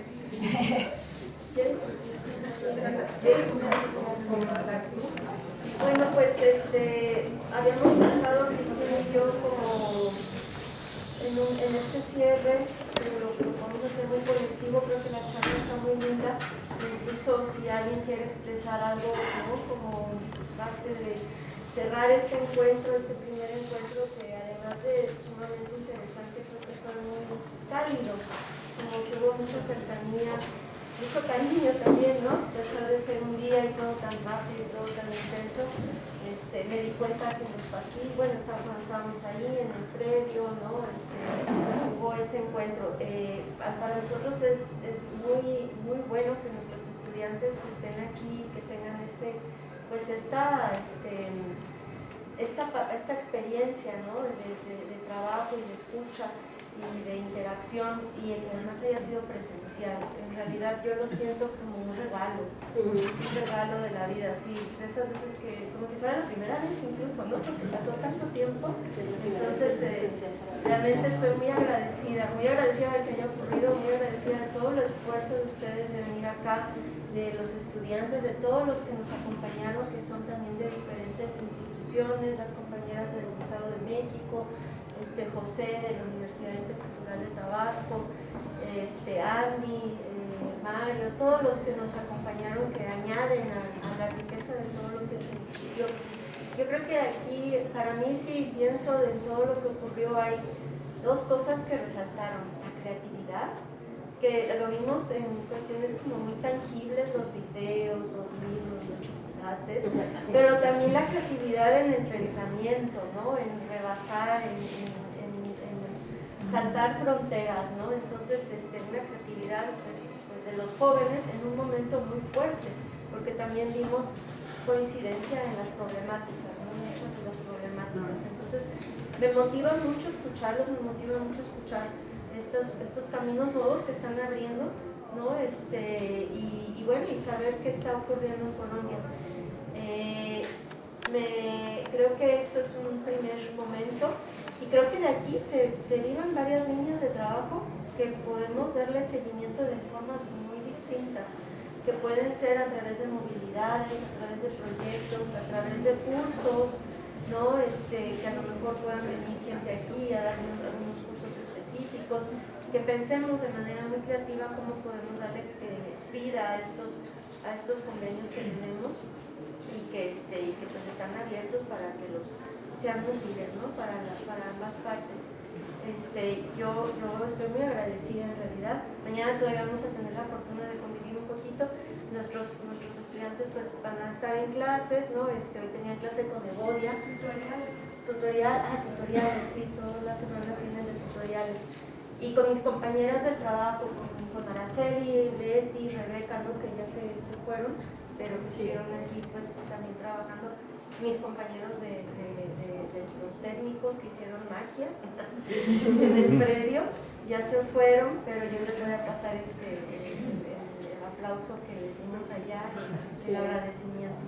bueno, pues habíamos pensado, Cristina y yo, como en este cierre, pero lo vamos a hacer muy colectivo. Creo que la charla está muy linda, incluso si alguien quiere expresar algo, ¿no? Como parte de cerrar este encuentro, este primer encuentro, que además de sumamente interesante, creo que fue muy cálido, como que hubo mucha cercanía, mucho cariño también, ¿no? A pesar de ser un día y todo tan rápido y todo tan intenso, me me di cuenta que los pasillos, bueno, estábamos ahí en el predio, ¿no? Hubo ese encuentro. Para nosotros es muy bueno que nuestros estudiantes estén aquí, que tengan esta experiencia, ¿no? de trabajo y de escucha y de interacción, y que además haya sido presencial. En realidad yo lo siento como un regalo, es un regalo de la vida, sí, de esas veces que, como si fuera la primera vez incluso, ¿no? Porque pasó tanto tiempo, entonces realmente estoy muy agradecida de que haya ocurrido, muy agradecida de todo el esfuerzo de ustedes de venir acá, de los estudiantes, de todos los que nos acompañaron, que son también de diferentes instituciones, las compañeras del Estado de México, José de la Universidad Intercultural de Tabasco, Andy, Mario, todos los que nos acompañaron, que añaden a la riqueza de todo lo que se discutió. Yo creo que aquí, para mí, si pienso de todo lo que ocurrió, hay dos cosas que resaltaron: la creatividad, que lo vimos en cuestiones como muy tangibles, los videos, los libros, los chocolates, pero también la creatividad en el pensamiento, ¿no? En rebasar, en saltar fronteras, ¿no? Entonces, una creatividad pues de los jóvenes en un momento muy fuerte, porque también vimos coincidencia en las problemáticas, ¿no? Muchas de las problemáticas. Entonces, me motiva mucho escucharlos, me motiva mucho escuchar estos caminos nuevos que están abriendo, ¿no? Y bueno, y saber qué está ocurriendo en Colombia. Creo que esto es un primer momento, y creo que de aquí se derivan varias líneas de trabajo que podemos darle seguimiento de formas muy distintas, que pueden ser a través de movilidades, a través de proyectos, a través de cursos, ¿no? Que a lo mejor puedan venir gente aquí a dar algunos cursos específicos, que pensemos de manera muy creativa cómo podemos darle vida a estos convenios que tenemos, y que pues están abiertos para que sean útiles, ¿no? Para ambas partes. Yo estoy muy agradecida en realidad. Mañana todavía vamos a tener la fortuna de convivir un poquito. Nuestros estudiantes pues van a estar en clases, ¿no? Hoy tenía clase con Evodia. Tutoriales, sí, toda la semana tienen de tutoriales. Y con mis compañeras del trabajo, con Araceli, Betty, Rebeca, ¿no? Que ya se fueron, pero que siguieron aquí pues también trabajando. Mis compañeros de los técnicos que hicieron magia en el predio ya se fueron, pero yo les voy a pasar el aplauso que les dimos allá y el agradecimiento.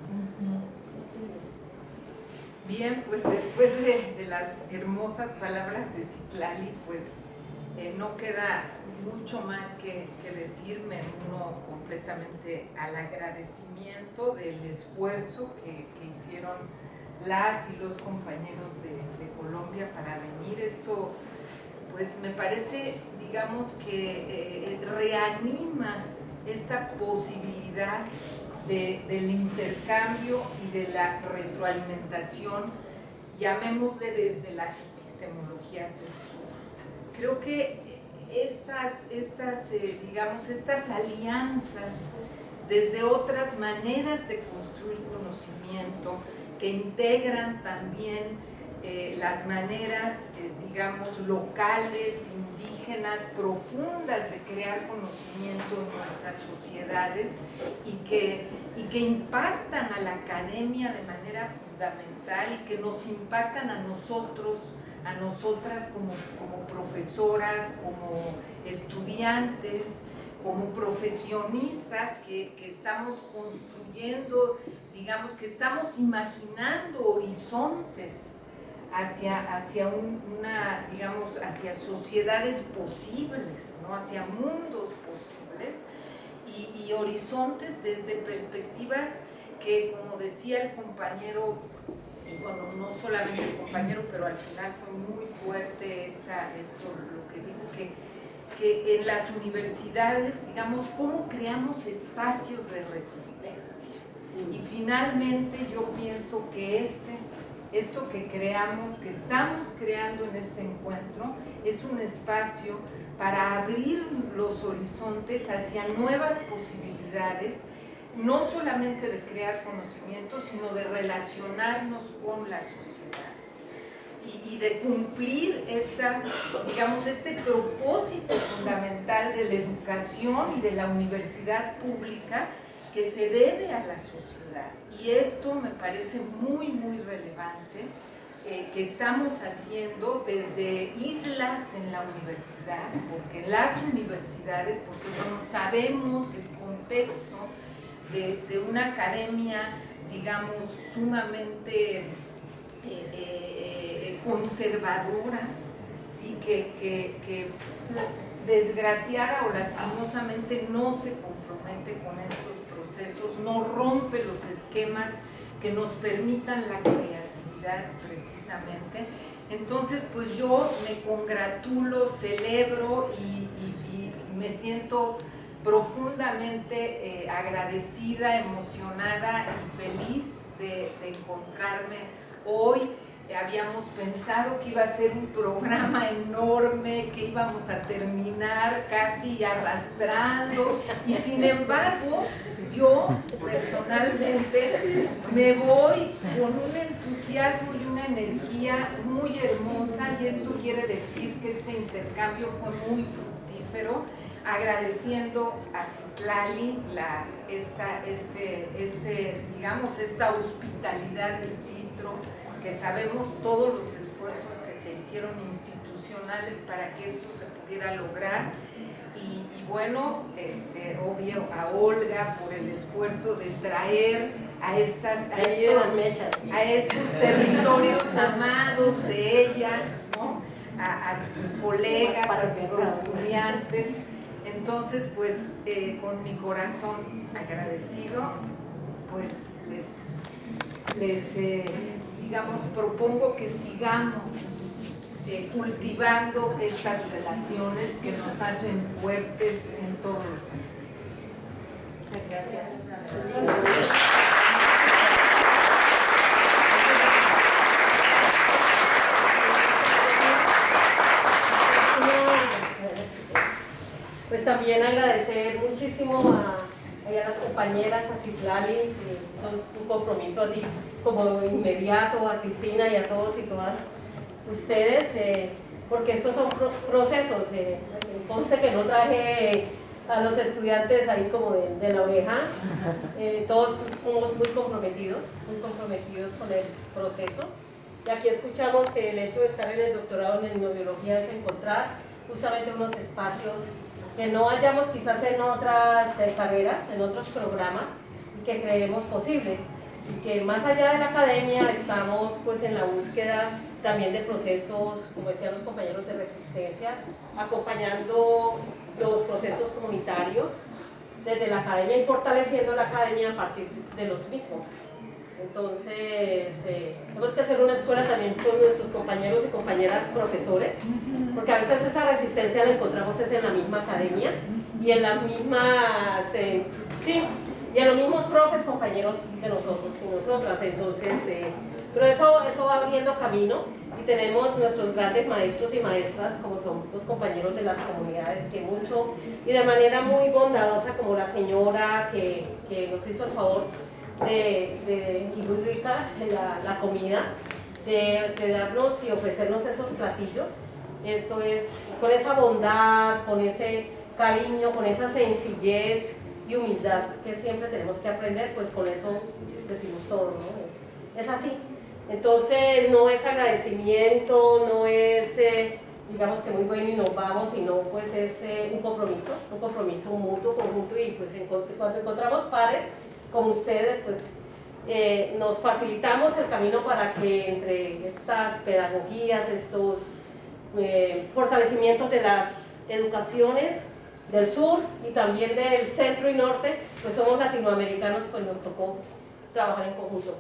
Bien, pues después de las hermosas palabras de Citlali, pues no queda mucho más que decir. Me uno completamente al agradecimiento del esfuerzo que hicieron las y los compañeros de Colombia para venir. Esto pues me parece, digamos, que reanima esta posibilidad del intercambio y de la retroalimentación, llamémosle desde las epistemologías del sur. Creo que estas alianzas desde otras maneras de construir conocimiento, que integran también las maneras, digamos, locales, indígenas, profundas de crear conocimiento en nuestras sociedades, y que impactan a la academia de manera fundamental, y que nos impactan a nosotros, a nosotras como profesoras, como estudiantes, como profesionistas que estamos construyendo, digamos, que estamos imaginando horizontes hacia sociedades posibles, ¿no? Hacia mundos posibles, y horizontes desde perspectivas que, como decía el compañero, y bueno, no solamente el compañero, pero al final fue muy fuerte esto lo que dijo, que en las universidades, digamos, cómo creamos espacios de resistencia. Y finalmente yo pienso que esto que creamos, que estamos creando en este encuentro, es un espacio para abrir los horizontes hacia nuevas posibilidades, no solamente de crear conocimiento, sino de relacionarnos con la sociedad y de cumplir este propósito fundamental de la educación y de la universidad pública que se debe a la sociedad. Y esto me parece muy, muy relevante, que estamos haciendo desde islas en la universidad, porque en las universidades, porque bueno, sabemos el contexto de una academia, digamos, sumamente conservadora, ¿sí? que desgraciada o lastimosamente no se compromete con estos procesos, no rompe los esquemas que nos permitan la creatividad precisamente. Entonces, pues yo me congratulo, celebro y me siento profundamente agradecida, emocionada y feliz de encontrarme hoy. Habíamos pensado que iba a ser un programa enorme, que íbamos a terminar casi arrastrando, y sin embargo yo personalmente me voy con un entusiasmo y una energía muy hermosa, y esto quiere decir que este intercambio fue muy fructífero, agradeciendo a Citlali esta hospitalidad del Citro, que sabemos todos los esfuerzos que se hicieron institucionales para que esto se pudiera lograr, y bueno, obvio a Olga por el esfuerzo de traer a estos territorios amados de ella, ¿no? a sus colegas, a sus estudiantes. Entonces, pues con mi corazón agradecido, pues les propongo que sigamos cultivando estas relaciones que nos hacen fuertes en todos los sentidos. Muchas gracias. Pues también agradecer muchísimo a las compañeras, a Citlali, que son un compromiso así como inmediato, a Cristina y a todos y todas ustedes, porque estos son procesos. Conste que no traje a los estudiantes ahí como de la oreja, todos somos muy comprometidos con el proceso. Y aquí escuchamos que el hecho de estar en el doctorado en etnobiología es encontrar justamente unos espacios que no hallamos quizás en otras carreras, en otros programas, que creemos posible, y que más allá de la academia estamos pues en la búsqueda también de procesos, como decían los compañeros, de resistencia, acompañando los procesos comunitarios desde la academia y fortaleciendo la academia a partir de los mismos. Entonces, tenemos que hacer una escuela también con nuestros compañeros y compañeras profesores, porque a veces esa resistencia la encontramos en la misma academia y en las mismas, y en los mismos profes, compañeros de nosotros y nosotras. Entonces, pero eso va abriendo camino, y tenemos nuestros grandes maestros y maestras, como son los compañeros de las comunidades, que mucho y de manera muy bondadosa, como la señora que nos hizo el favor de y muy rica la comida, de darnos y ofrecernos esos platillos. Esto es con esa bondad, con ese cariño, con esa sencillez y humildad que siempre tenemos que aprender, pues con eso decimos todo, ¿no? Es así. Entonces no es agradecimiento, no es digamos que muy bueno y nos vamos, sino pues es un compromiso mutuo, conjunto, y pues cuando encontramos pares como ustedes, pues nos facilitamos el camino para que entre estas pedagogías, estos fortalecimientos de las educaciones del sur y también del centro y norte, pues somos latinoamericanos, pues nos tocó trabajar en conjunto,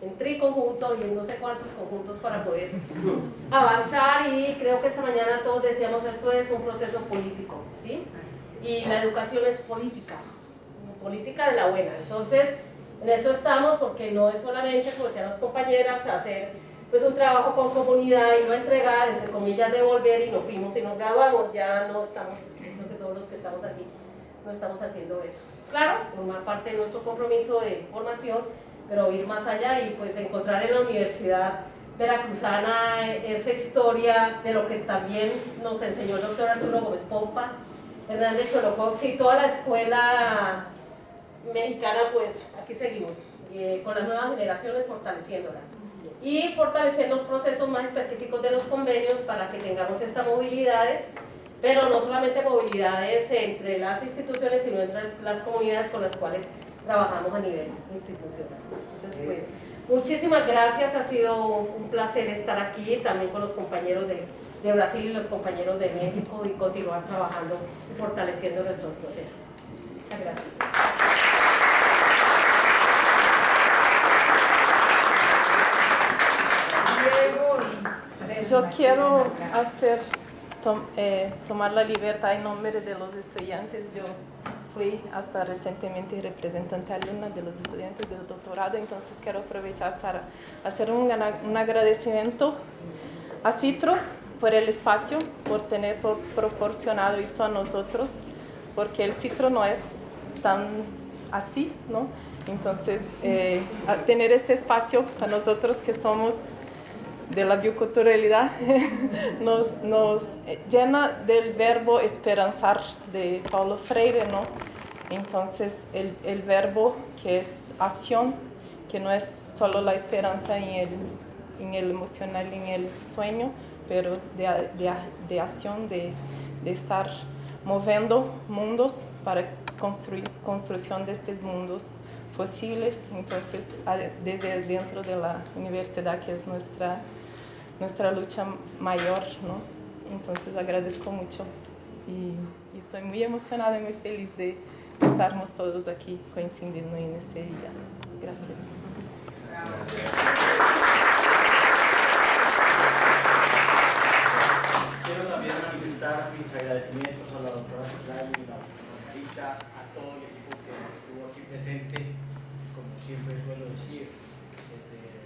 en triconjunto y en no sé cuántos conjuntos para poder avanzar. Y creo que esta mañana todos decíamos, esto es un proceso político, ¿sí? Y la educación es política de la buena. Entonces, en eso estamos, porque no es solamente, como decían las compañeras, hacer pues un trabajo con comunidad y no entregar, entre comillas, devolver, y nos fuimos y nos graduamos. Ya no estamos, creo que todos los que estamos aquí no estamos haciendo eso. claro, forma parte de nuestro compromiso de formación, pero ir más allá y pues encontrar en la Universidad Veracruzana esa historia de lo que también nos enseñó el doctor Arturo Gómez Pompa, Hernández Cholocoxi y toda la escuela mexicana. Pues aquí seguimos con las nuevas generaciones, fortaleciéndola y fortaleciendo procesos más específicos de los convenios para que tengamos estas movilidades, pero no solamente movilidades entre las instituciones, sino entre las comunidades con las cuales trabajamos a nivel institucional. Entonces, pues, muchísimas gracias, ha sido un placer estar aquí, también con los compañeros de Brasil y los compañeros de México, y continuar trabajando y fortaleciendo nuestros procesos. Muchas gracias. Yo quiero tomar la libertad en nombre de los estudiantes. Yo fui hasta recientemente representante alumna de los estudiantes del doctorado, entonces quiero aprovechar para hacer un agradecimiento a Citro por el espacio, por tener proporcionado esto a nosotros, porque el Citro no es tan así, ¿no? Entonces, tener este espacio para nosotros que somos de la bioculturalidad nos llena del verbo esperanzar de Paulo Freire, ¿no? Entonces, el verbo que es acción, que no es solo la esperanza en el emocional, en el sueño, pero de acción, de estar moviendo mundos para construcción de estos mundos posibles. Entonces, desde dentro de la universidad, que es nuestra lucha mayor, ¿no? Entonces agradezco mucho y estoy muy emocionada y muy feliz de estarmos todos aquí coincidiendo en este día. Gracias. Quiero también manifestar mis agradecimientos a la doctora Citlali y a la doctora Marita, a todo el equipo que estuvo aquí presente, como siempre suelo decir,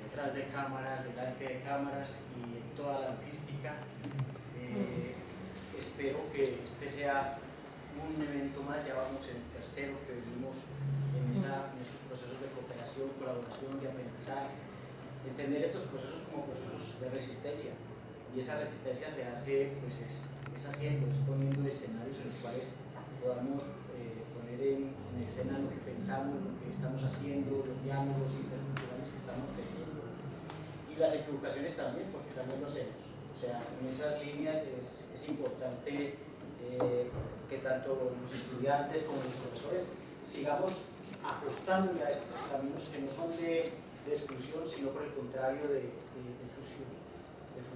detrás de cámaras, delante de cámaras y en toda la logística. Espero que este sea un evento más, ya vamos en el tercero que vivimos en esos procesos de cooperación, colaboración, de aprendizaje, entender estos procesos como procesos de resistencia, y esa resistencia se hace, pues es haciendo, es poniendo escenarios en los cuales podamos poner en escena lo que pensamos, lo que estamos haciendo, los diálogos interculturales que estamos teniendo, y las equivocaciones también, porque también lo hacemos. O sea, en esas líneas es importante que tanto los estudiantes como los profesores sigamos ajustándole a estos caminos que no son de exclusión, sino por el contrario de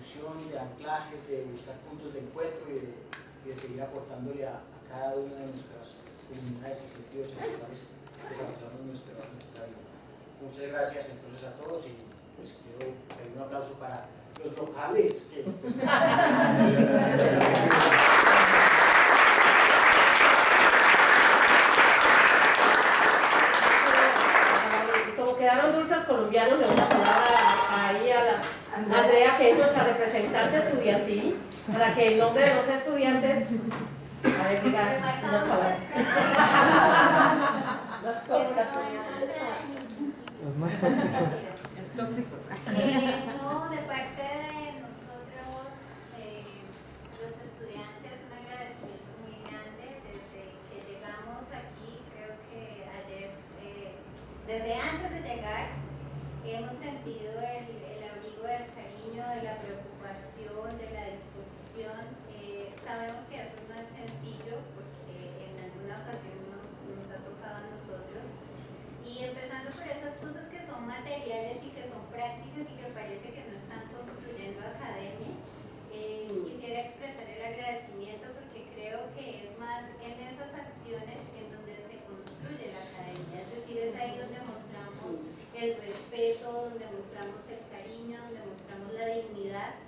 fusión, de anclajes, de buscar puntos de encuentro y de seguir aportándole a cada una de nuestras comunidades y sitios en los cuales desarrollamos nuestra vida. Muchas gracias entonces a todos, y pues quiero pedir un aplauso para los locales. Como quedaron dulces colombianos, le doy la palabra ahí a la Andrea, que es nuestra representante estudiantil, para que en nombre de los estudiantes, a ver, diga unas palabras. Los más tóxicos. No, de parte de nosotros, los estudiantes, un agradecimiento muy grande desde que llegamos aquí. Creo que ayer, desde antes de llegar, hemos sentido el abrigo del cariño, de la preocupación, de la disposición. Sabemos que eso no es sencillo, porque en alguna ocasión nos ha tocado a nosotros. Y empezando por esas cosas que son materiales y que son prácticas y que parece que no están construyendo academia, quisiera expresar el agradecimiento, porque creo que es más en esas acciones en donde se construye la academia. Es decir, es ahí donde mostramos el respeto, donde mostramos el cariño, donde mostramos la dignidad,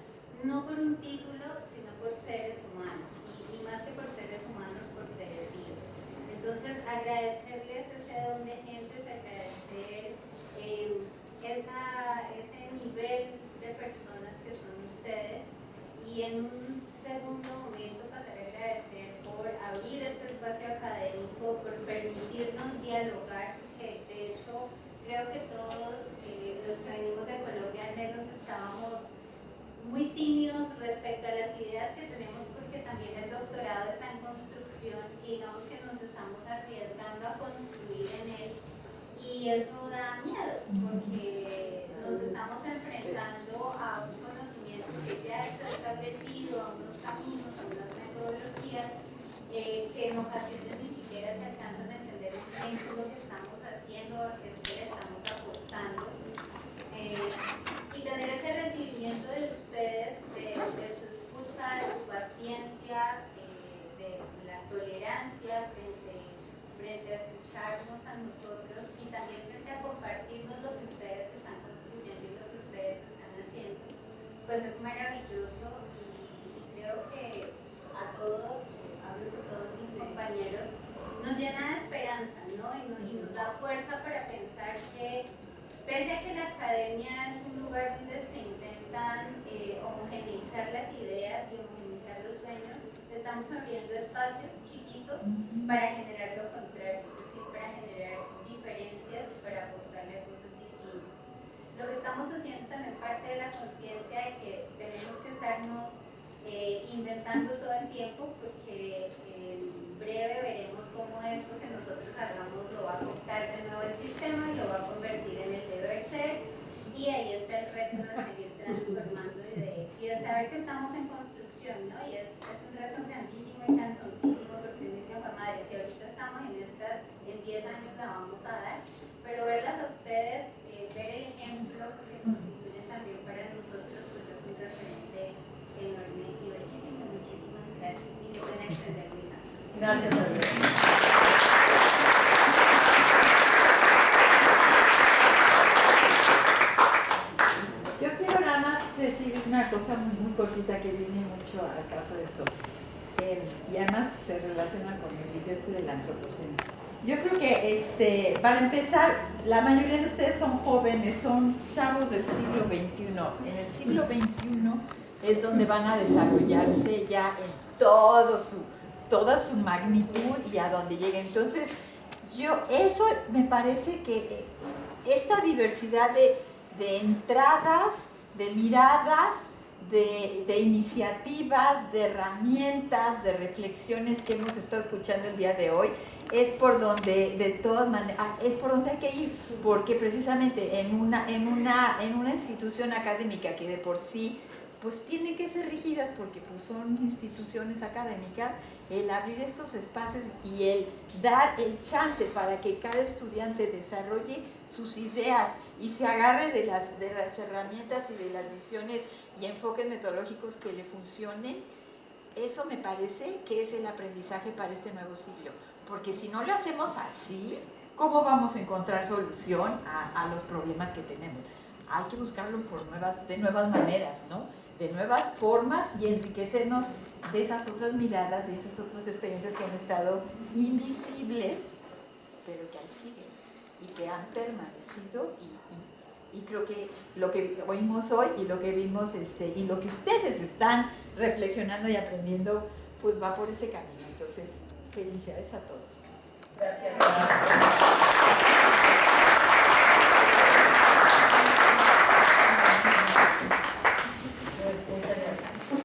no por un título, sino por seres humanos, y más que por seres humanos, por seres vivos. Entonces, agradecerles ese don de gentes, agradecer ese nivel de personas que son ustedes, y en un segundo momento pasar a agradecer por abrir este espacio académico, por permitirnos pues es maravilloso y creo que a todos, hablo por todos mis compañeros, nos llena de esperanza, ¿no? Y nos da fuerza para pensar que pese a que la academia es un lugar donde se intentan homogeneizar las ideas y homogeneizar los sueños, estamos abriendo espacios chiquitos para generar lo contrario, es decir, para generar diferencias y para apostarle a cosas distintas. Lo que estamos haciendo también parte de la conciencia de que tenemos que estarnos inventando todo el tiempo, porque en breve veremos cómo esto que nosotros hagamos lo va a afectar de nuevo el sistema y lo va a convertir en el deber ser, y ahí está el reto de seguir transformando y de saber que estamos en construcción, ¿no? Y es un reto grandísimo y cansoncísimo, porque me dice Juan Madre, si ahorita estamos en 10 años la vamos a dar, pero verlas a ustedes, ver el ejemplo que constituyen también para nosotros, pues es un referente enorme y bellísimo. Muchísimas gracias y que pueden extender mi mano. Gracias, Andrés. Yo quiero nada más decir una cosa muy cortita que viene mucho al caso de esto, y además se relaciona con el video del antropoceno. Yo creo que para empezar, la mayoría de ustedes son jóvenes, son chavos del siglo XXI. En el siglo XXI es donde van a desarrollarse ya en toda su magnitud y a donde lleguen. Entonces, eso me parece que esta diversidad de entradas, de miradas, de iniciativas, de herramientas, de reflexiones que hemos estado escuchando el día de hoy, es por donde, de todas maneras, es por donde hay que ir, porque precisamente en una institución académica que de por sí pues tienen que ser rígidas porque pues son instituciones académicas, el abrir estos espacios y el dar el chance para que cada estudiante desarrolle sus ideas y se agarre de las herramientas y de las visiones y enfoques metodológicos que le funcionen, eso me parece que es el aprendizaje para este nuevo siglo. Porque si no lo hacemos así, ¿cómo vamos a encontrar solución a los problemas que tenemos? Hay que buscarlo de nuevas maneras, ¿no? De nuevas formas y enriquecernos de esas otras miradas, de esas otras experiencias que han estado invisibles, pero que ahí siguen y que han permanecido y creo que lo que oímos hoy y lo que vimos y lo que ustedes están reflexionando y aprendiendo, pues va por ese camino. Entonces, felicidades a todos. Gracias.